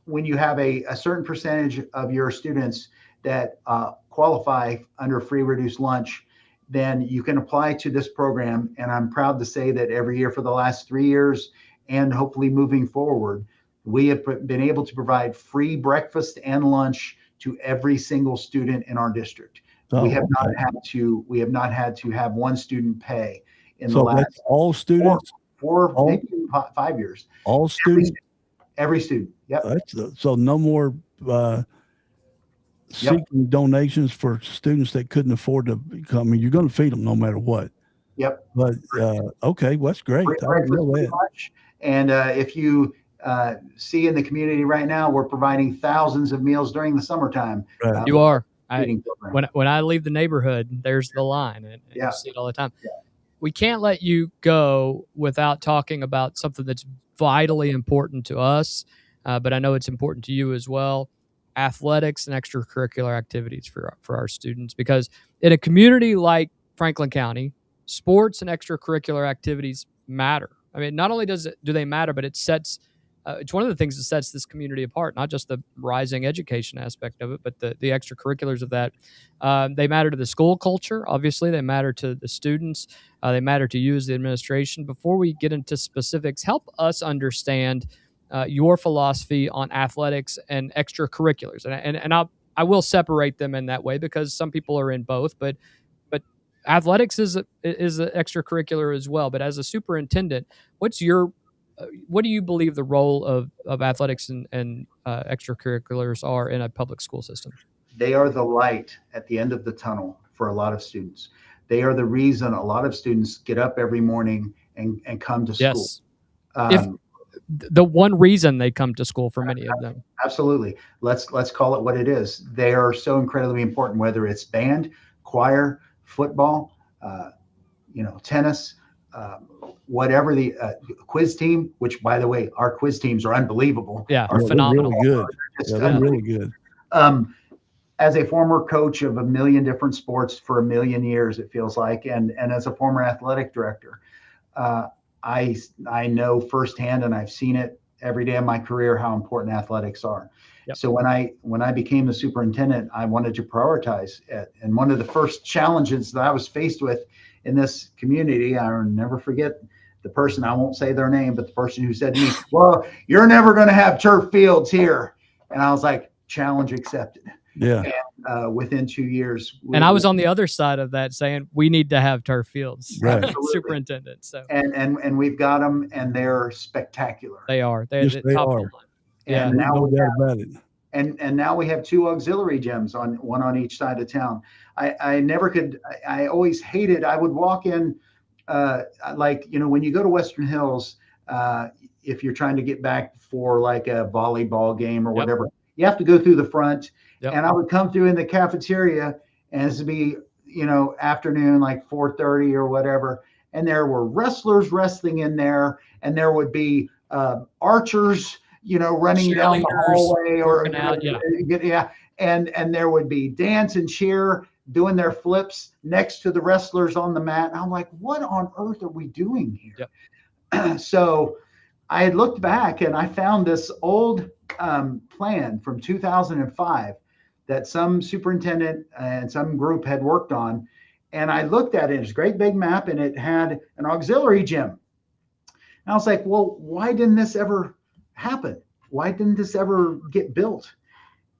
when you have a certain percentage of your students that qualify under free reduced lunch, then you can apply to this program. And I'm proud to say that every year for the last 3 years, and hopefully moving forward, we have been able to provide free breakfast and lunch to every single student in our district. We have not had to have one student pay in the last that's all students, maybe 5 years. all students. Every student. Yep. So no more seeking donations for students that couldn't afford to come. I mean, you're going to feed them no matter what. Yep. But okay, well, that's great. I didn't know that. And if you see in the community right now, we're providing thousands of meals during the summertime. Right. You are. When I leave the neighborhood, there's the line, and you see it all the time. Yeah. We can't let you go without talking about something that's vitally important to us, but I know it's important to you as well: athletics and extracurricular activities for our students. Because in a community like Franklin County, sports and extracurricular activities matter. I mean, not only do they matter, but it sets. It's one of the things that sets this community apart, not just the rising education aspect of it, but the extracurriculars of that. They matter to the school culture. Obviously, they matter to the students. They matter to you as the administration. Before we get into specifics, help us understand your philosophy on athletics and extracurriculars. And I will separate them in that way because some people are in both, but athletics is an extracurricular as well. But as a superintendent, what do you believe the role of athletics and extracurriculars are in a public school system? They are the light at the end of the tunnel for a lot of students. They are the reason a lot of students get up every morning and come to school. Yes. The one reason they come to school for many of them. Absolutely. Let's call it what it is. They are so incredibly important, whether it's band, choir, football, tennis, whatever the quiz team, which by the way, our quiz teams are unbelievable. Yeah, are phenomenal. They're really good. They're really good. As a former coach of a million different sports for a million years, it feels like, and as a former athletic director, I know firsthand, and I've seen it every day of my career, how important athletics are. Yep. So when I became the superintendent, I wanted to prioritize it. And one of the first challenges that I was faced with in this community, I'll never forget the person, I won't say their name, but the person who said to me, "Well, you're never going to have turf fields here." And I was like, challenge accepted. Yeah. And within 2 years. And I was on the other side of that saying, we need to have turf fields, right. Superintendent. So and we've got them, and they're spectacular. They are. They're yes, they top are. of the line. Yeah. And now no doubt about it. And now we have 2 auxiliary gyms, one on each side of town. I always hated, I would walk in, when you go to Western Hills, if you're trying to get back for like a volleyball game or whatever, you have to go through the front. Yep. And I would come through in the cafeteria, and this would be, afternoon, like 4:30 or whatever. And there were wrestlers wrestling in there, and there would be archers, running down the hallway and there would be dance and cheer doing their flips next to the wrestlers on the mat. And I'm like, what on earth are we doing here? Yep. So I had looked back, and I found this old plan from 2005 that some superintendent and some group had worked on. And I looked at it, it's a great big map, and it had an auxiliary gym. And I was like, well, why didn't this ever happen? Why didn't this ever get built?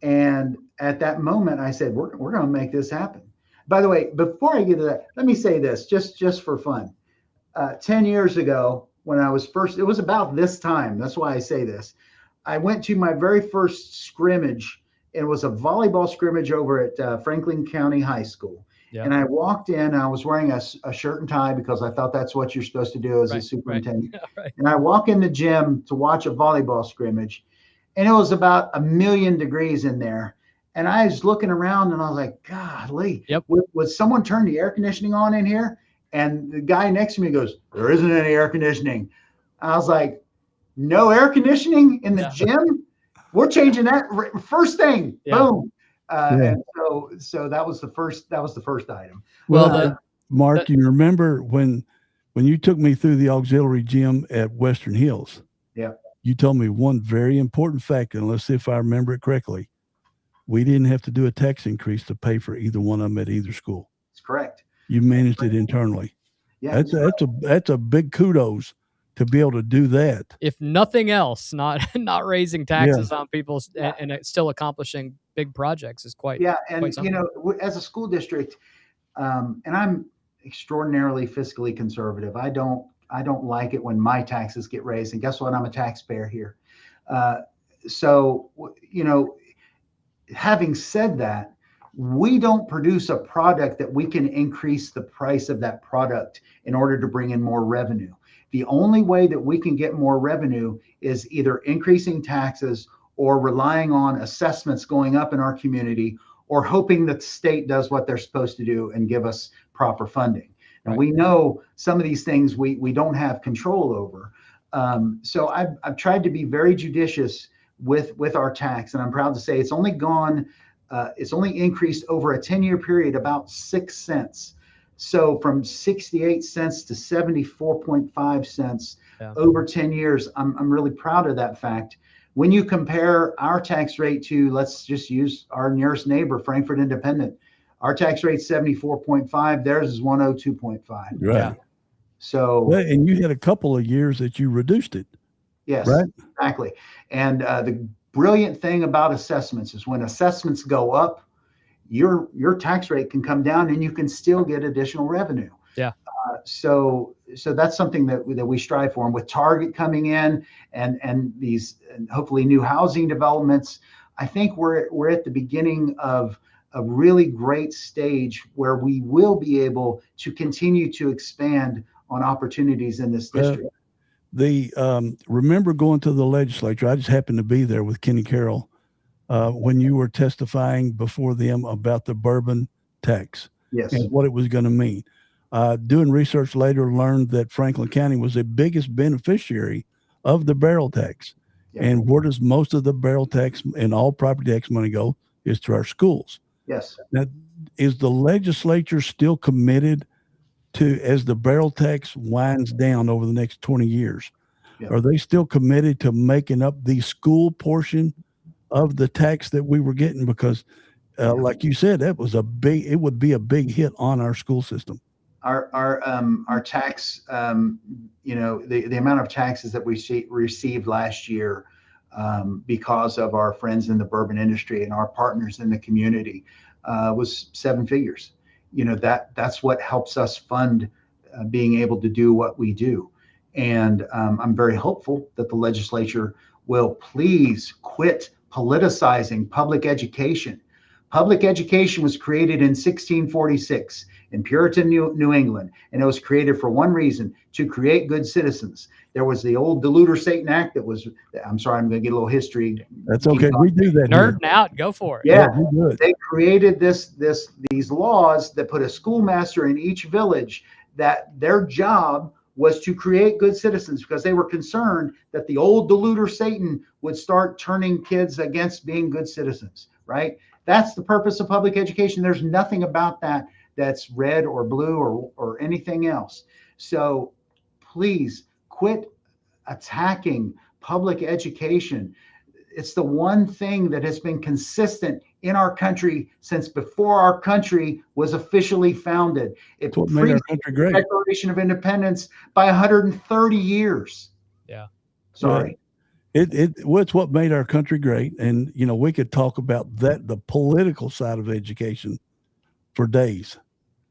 And at that moment, I said, we're going to make this happen. By the way, before I get to that, let me say this, just for fun. 10 years ago, when I was first, it was about this time. That's why I say this. I went to my very first scrimmage. It was a volleyball scrimmage over at Franklin County High School. Yeah. And I walked in, I was wearing a shirt and tie because I thought that's what you're supposed to do as a Right, superintendent. right. And I walk in the gym to watch a volleyball scrimmage, and it was about 1,000,000 degrees in there. And I was looking around and I was like, golly, Yep. would someone turn the air conditioning on in here? And the guy next to me goes, there isn't any air conditioning. I was like, no air conditioning in the Yeah. gym? We're changing that first thing. Yeah. Boom. Yeah. And so that was the first item. Well, Mark, you remember when you took me through the auxiliary gym at Western Hills? Yeah. You told me one very important fact, and let's see if I remember it correctly. We didn't have to do a tax increase to pay for either one of them at either school. That's correct. You managed it internally. Yeah. That's a big kudos to be able to do that. if nothing else, not raising taxes on people and it's still accomplishing big projects is quite And quite something. as a school district, and I'm extraordinarily fiscally conservative. I don't like it when my taxes get raised. And guess what? I'm a taxpayer here. So having said that, we don't produce a product that we can increase the price of that product in order to bring in more revenue. The only way that we can get more revenue is either increasing taxes or relying on assessments going up in our community, or hoping that the state does what they're supposed to do and give us proper funding. And Right. we know some of these things we don't have control over. So I've tried to be very judicious with our tax, and I'm proud to say it's only increased over a 10-year period about 6 cents. So from 68 cents to 74.5 cents over 10 years. I'm really proud of that fact. When you compare our tax rate to, let's just use our nearest neighbor, Frankfort Independent, our tax rate 74.5, theirs is 102.5. Right. Yeah. So, Well, and you had a couple of years that you reduced it. yes, Right. exactly. And the brilliant thing about assessments is when assessments go up, your tax rate can come down and you can still get additional revenue. Yeah. So that's something that we strive for. And with Target coming in and these and hopefully new housing developments, I think we're at the beginning of a really great stage where we will be able to continue to expand on opportunities in this district. Remember going to the legislature? I just happened to be there with Kenny Carroll when you were testifying before them about the bourbon tax Yes. and what it was going to mean. Doing research later, learned that Franklin County was the biggest beneficiary of the barrel tax. Yeah. And where does most of the barrel tax and all property tax money go? Is to our schools. Yes. Now, is the legislature still committed to, as the barrel tax winds down over the next 20 years, Yeah. are they still committed to making up the school portion of the tax that we were getting? Because like you said, it would be a big hit on our school system. Our tax, the amount of taxes that we received last year because of our friends in the bourbon industry and our partners in the community was 7 figures. That's what helps us fund being able to do what we do. And I'm very hopeful that the legislature will please quit politicizing public education. Public education was created in 1646 in Puritan New England, and it was created for one reason: to create good citizens. There was the old Deluder Satan Act that was, I'm sorry, I'm going to get a little history. That's okay. We do that. Nerding out, go for it. Yeah, we do it. they created these laws that put a schoolmaster in each village that their job was to create good citizens, because they were concerned that the old Deluder Satan would start turning kids against being good citizens, right? That's the purpose of public education. There's nothing about that that's red or blue or anything else. So please quit attacking public education. It's the one thing that has been consistent in our country since before our country was officially founded. It That's what made our country great. Declaration of Independence by 130 years. Yeah. Sorry. It's what made our country great. And, we could talk about that, the political side of education, for days.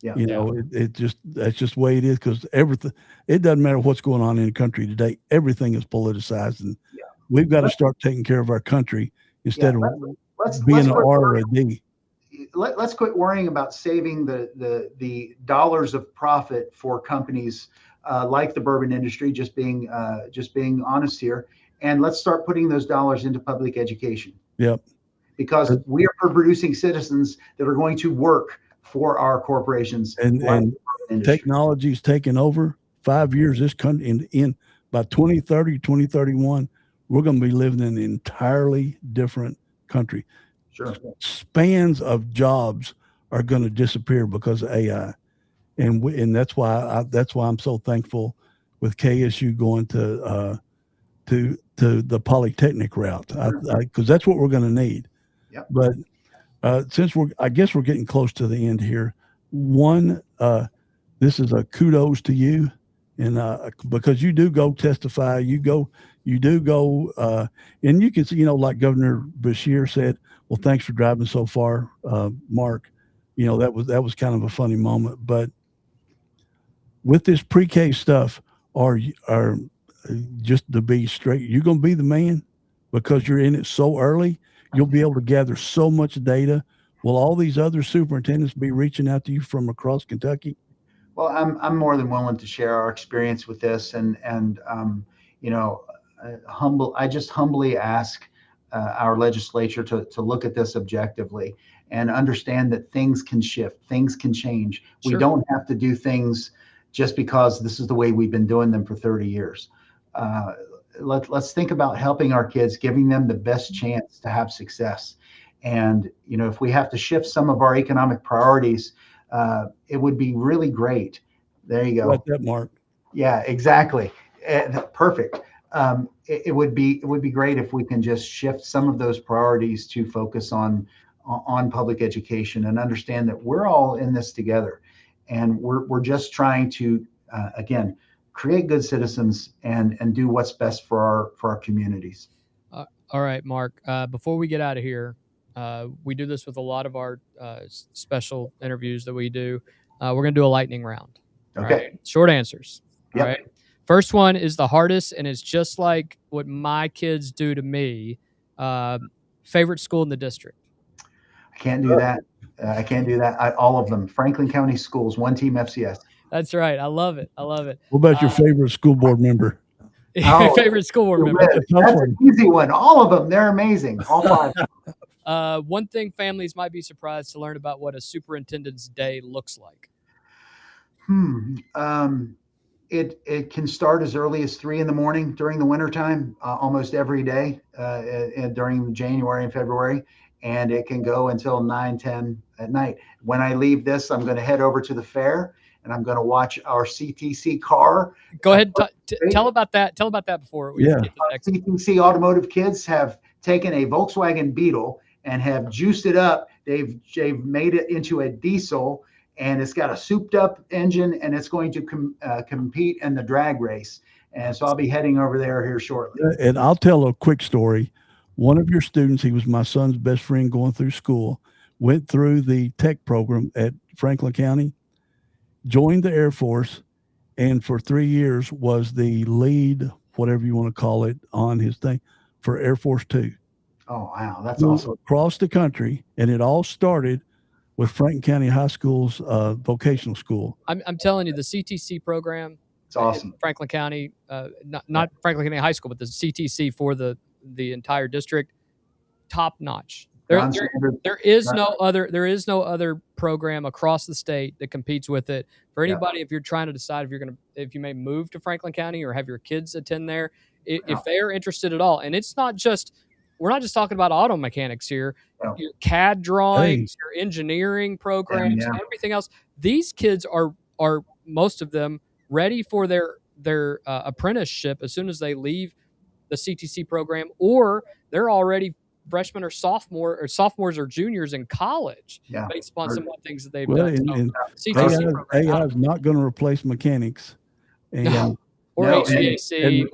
Yeah. That's just the way it is, because everything, it doesn't matter what's going on in the country today. Everything is politicized, and we've got to start taking care of our country instead of Let's being an quit R or a D. let's quit worrying about saving the dollars of profit for companies like the bourbon industry. Just being honest here, and let's start putting those dollars into public education. Yep. Because we are producing citizens that are going to work for our corporations. And technology's taking over. 5 years, this country in by 2030, 2031, we're going to be living in an entirely different country. Sure. Spans of jobs are going to disappear because of AI, and that's why I'm so thankful with KSU going to the polytechnic route, because that's what we're going to need. Yep. But since I guess we're getting close to the end here. One, this is a kudos to you, and because you do go testify, you do go, and you can see, like Governor Beshear said, well, thanks for driving so far, Mark. That was kind of a funny moment. But with this pre-K stuff, are just to be straight, you're going to be the man because you're in it so early. You'll be able to gather so much data. Will all these other superintendents be reaching out to you from across Kentucky? Well, I'm more than willing to share our experience with this, and I just humbly ask our legislature to look at this objectively and understand that things can shift, things can change. Sure. We don't have to do things just because this is the way we've been doing them for 30 years. Let's think about helping our kids, giving them the best chance to have success. And, if we have to shift some of our economic priorities, it would be really great. There you go. Like that, Mark. Yeah, exactly. Perfect. It would be great if we can just shift some of those priorities to focus on public education and understand that we're all in this together. And we're just trying to, again, create good citizens and do what's best for our communities. All right, Mark, before we get out of here, we do this with a lot of our special interviews that we do. We're going to do a lightning round. Okay. Right? Short answers. Yep. All right. First one is the hardest, and it's just like what my kids do to me. Favorite school in the district? I can't do that. All of them. Franklin County Schools, one team FCS. That's right. I love it. What about your favorite school board member? Your favorite school board member? That's an easy one. All of them. They're amazing. All 5. One thing families might be surprised to learn about what a superintendent's day looks like. It can start as early as 3 a.m. during the wintertime, almost every day during January and February, and it can go until 9, 10 at night. When I leave this, I'm going to head over to the fair, and I'm going to watch our CTC car. Go ahead, tell about that. Tell about that before we get to the next. CTC automotive kids have taken a Volkswagen Beetle and have juiced it up. They've made it into a diesel, and it's got a souped-up engine, and it's going to compete in the drag race. And so I'll be heading over there here shortly. And I'll tell a quick story. One of your students, he was my son's best friend going through school, went through the tech program at Franklin County, joined the Air Force, and for 3 years was the lead, whatever you want to call it, on his thing for Air Force 2. Oh, wow. That's awesome. Across the country, and it all started with Franklin County High School's vocational school. I'm telling you, the CTC program, it's awesome. Franklin County, not Franklin County High School, but the CTC for the entire district, top notch. There is no other program across the state that competes with it. For anybody, if you're trying to decide if you may move to Franklin County or have your kids attend there, if they are interested at all, and we're not just talking about auto mechanics here. No. Your CAD drawings, your engineering programs, and everything else. These kids are most of them ready for their apprenticeship as soon as they leave the CTC program, or they're already freshmen or sophomores or juniors in college based upon some of the things that they've done. AI is not going to replace mechanics. And, or HVAC.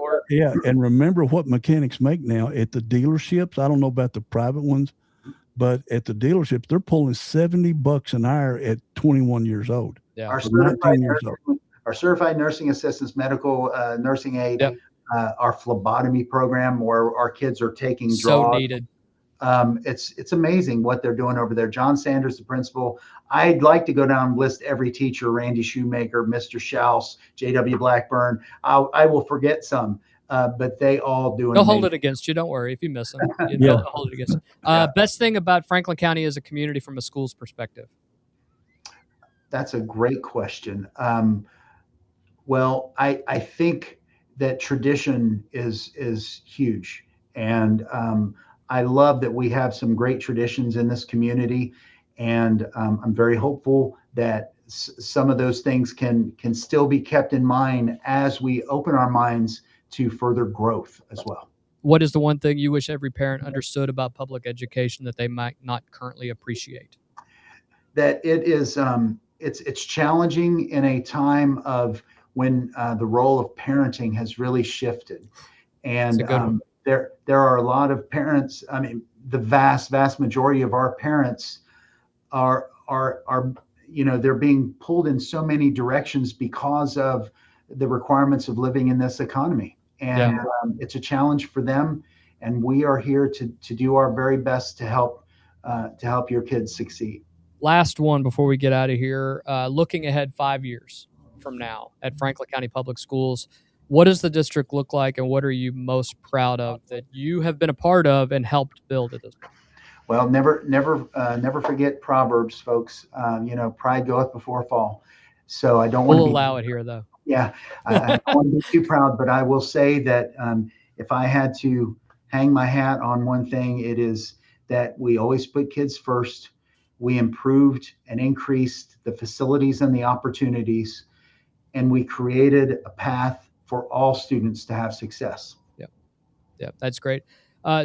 And remember what mechanics make now at the dealerships. I don't know about the private ones, but at the dealerships, they're pulling $70 an hour at 21 years old. Yeah. Our certified nursing assistants, medical nursing aid, our phlebotomy program where our kids are taking draws. So needed. It's amazing what they're doing over there. John Sanders, the principal. I'd like to go down and list every teacher: Randy Shoemaker, Mr. Schaus, J.W. Blackburn. I will forget some, but they all do an They'll hold amazing. it against you. Don't worry if you miss them. Yeah. They'll hold it against you. Yeah. Best thing about Franklin County as a community from a school's perspective? That's a great question. Well, I think that tradition is huge, and I love that we have some great traditions in this community, and I'm very hopeful that some of those things can still be kept in mind as we open our minds to further growth as well. What is the one thing you wish every parent understood about public education that they might not currently appreciate? That it is it's challenging in a time of when the role of parenting has really shifted, and there are a lot of parents. I mean, the vast majority of our parents are they're being pulled in so many directions because of the requirements of living in this economy, and it's a challenge for them. And we are here to do our very best to help your kids succeed. Last one before we get out of here. Looking ahead 5 years from now at Franklin County Public Schools, what does the district look like, and what are you most proud of that you have been a part of and helped build at this point? Well, never forget Proverbs, folks. Pride goeth before a fall. So I don't want to allow it here, though. Yeah, I don't want to be too proud, but I will say that if I had to hang my hat on one thing, it is that we always put kids first. We improved and increased the facilities and the opportunities, and we created a path for all students to have success. Yeah, that's great.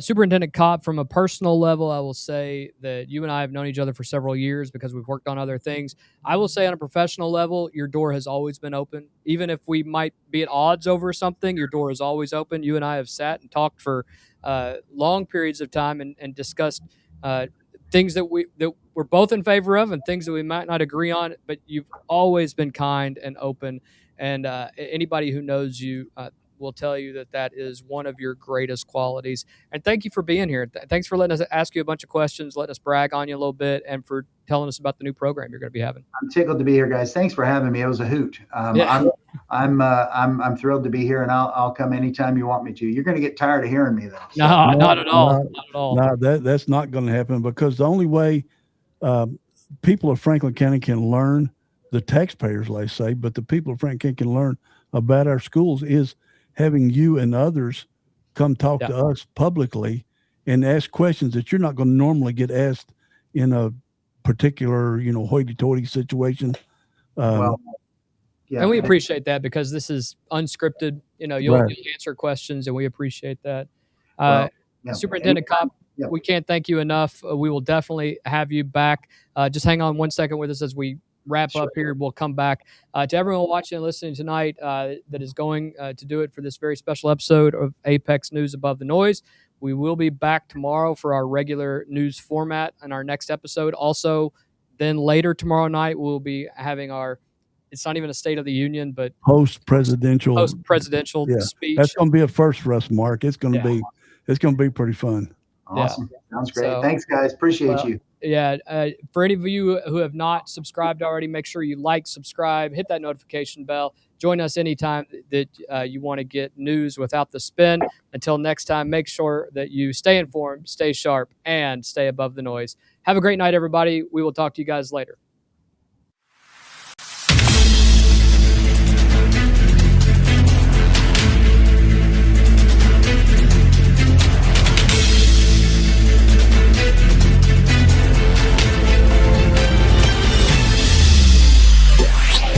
Superintendent Kopp, from a personal level, I will say that you and I have known each other for several years because we've worked on other things. I will say on a professional level, your door has always been open. Even if we might be at odds over something, your door is always open. You and I have sat and talked for long periods of time and discussed things that we're both in favor of and things that we might not agree on, but you've always been kind and open. And anybody who knows you will tell you that is one of your greatest qualities. And thank you for being here. Thanks for letting us ask you a bunch of questions, letting us brag on you a little bit, and for telling us about the new program you're going to be having. I'm tickled to be here, guys. Thanks for having me. It was a hoot. I'm thrilled to be here, and I'll come anytime you want me to. You're going to get tired of hearing me, though. So. No, not at all. Not at all. No, that's not going to happen, because the only way people of Franklin County can learn, the taxpayers, let's say, but the people of Franklin County can learn about our schools is having you and others come talk to us publicly and ask questions that you're not going to normally get asked in a particular, hoity-toity situation. Yeah. And we appreciate that, because this is unscripted. You'll answer questions, and we appreciate that. Superintendent Kopp, we can't thank you enough. We will definitely have you back. Just hang on one second with us as we wrap up here. We'll come back. To everyone watching and listening tonight that is going to do it for this very special episode of Apex News Above the Noise. We will be back tomorrow for our regular news format and our next episode. Also, then later tomorrow night, we'll be having it's not even a State of the Union, but post-presidential speech. That's going to be a first for us, Mark. It's going to be pretty fun. Awesome. Sounds great. Thanks, guys. Appreciate you. Yeah. For any of you who have not subscribed already, make sure you like, subscribe, hit that notification bell. Join us anytime that you want to get news without the spin. Until next time, make sure that you stay informed, stay sharp, and stay above the noise. Have a great night, everybody. We will talk to you guys later.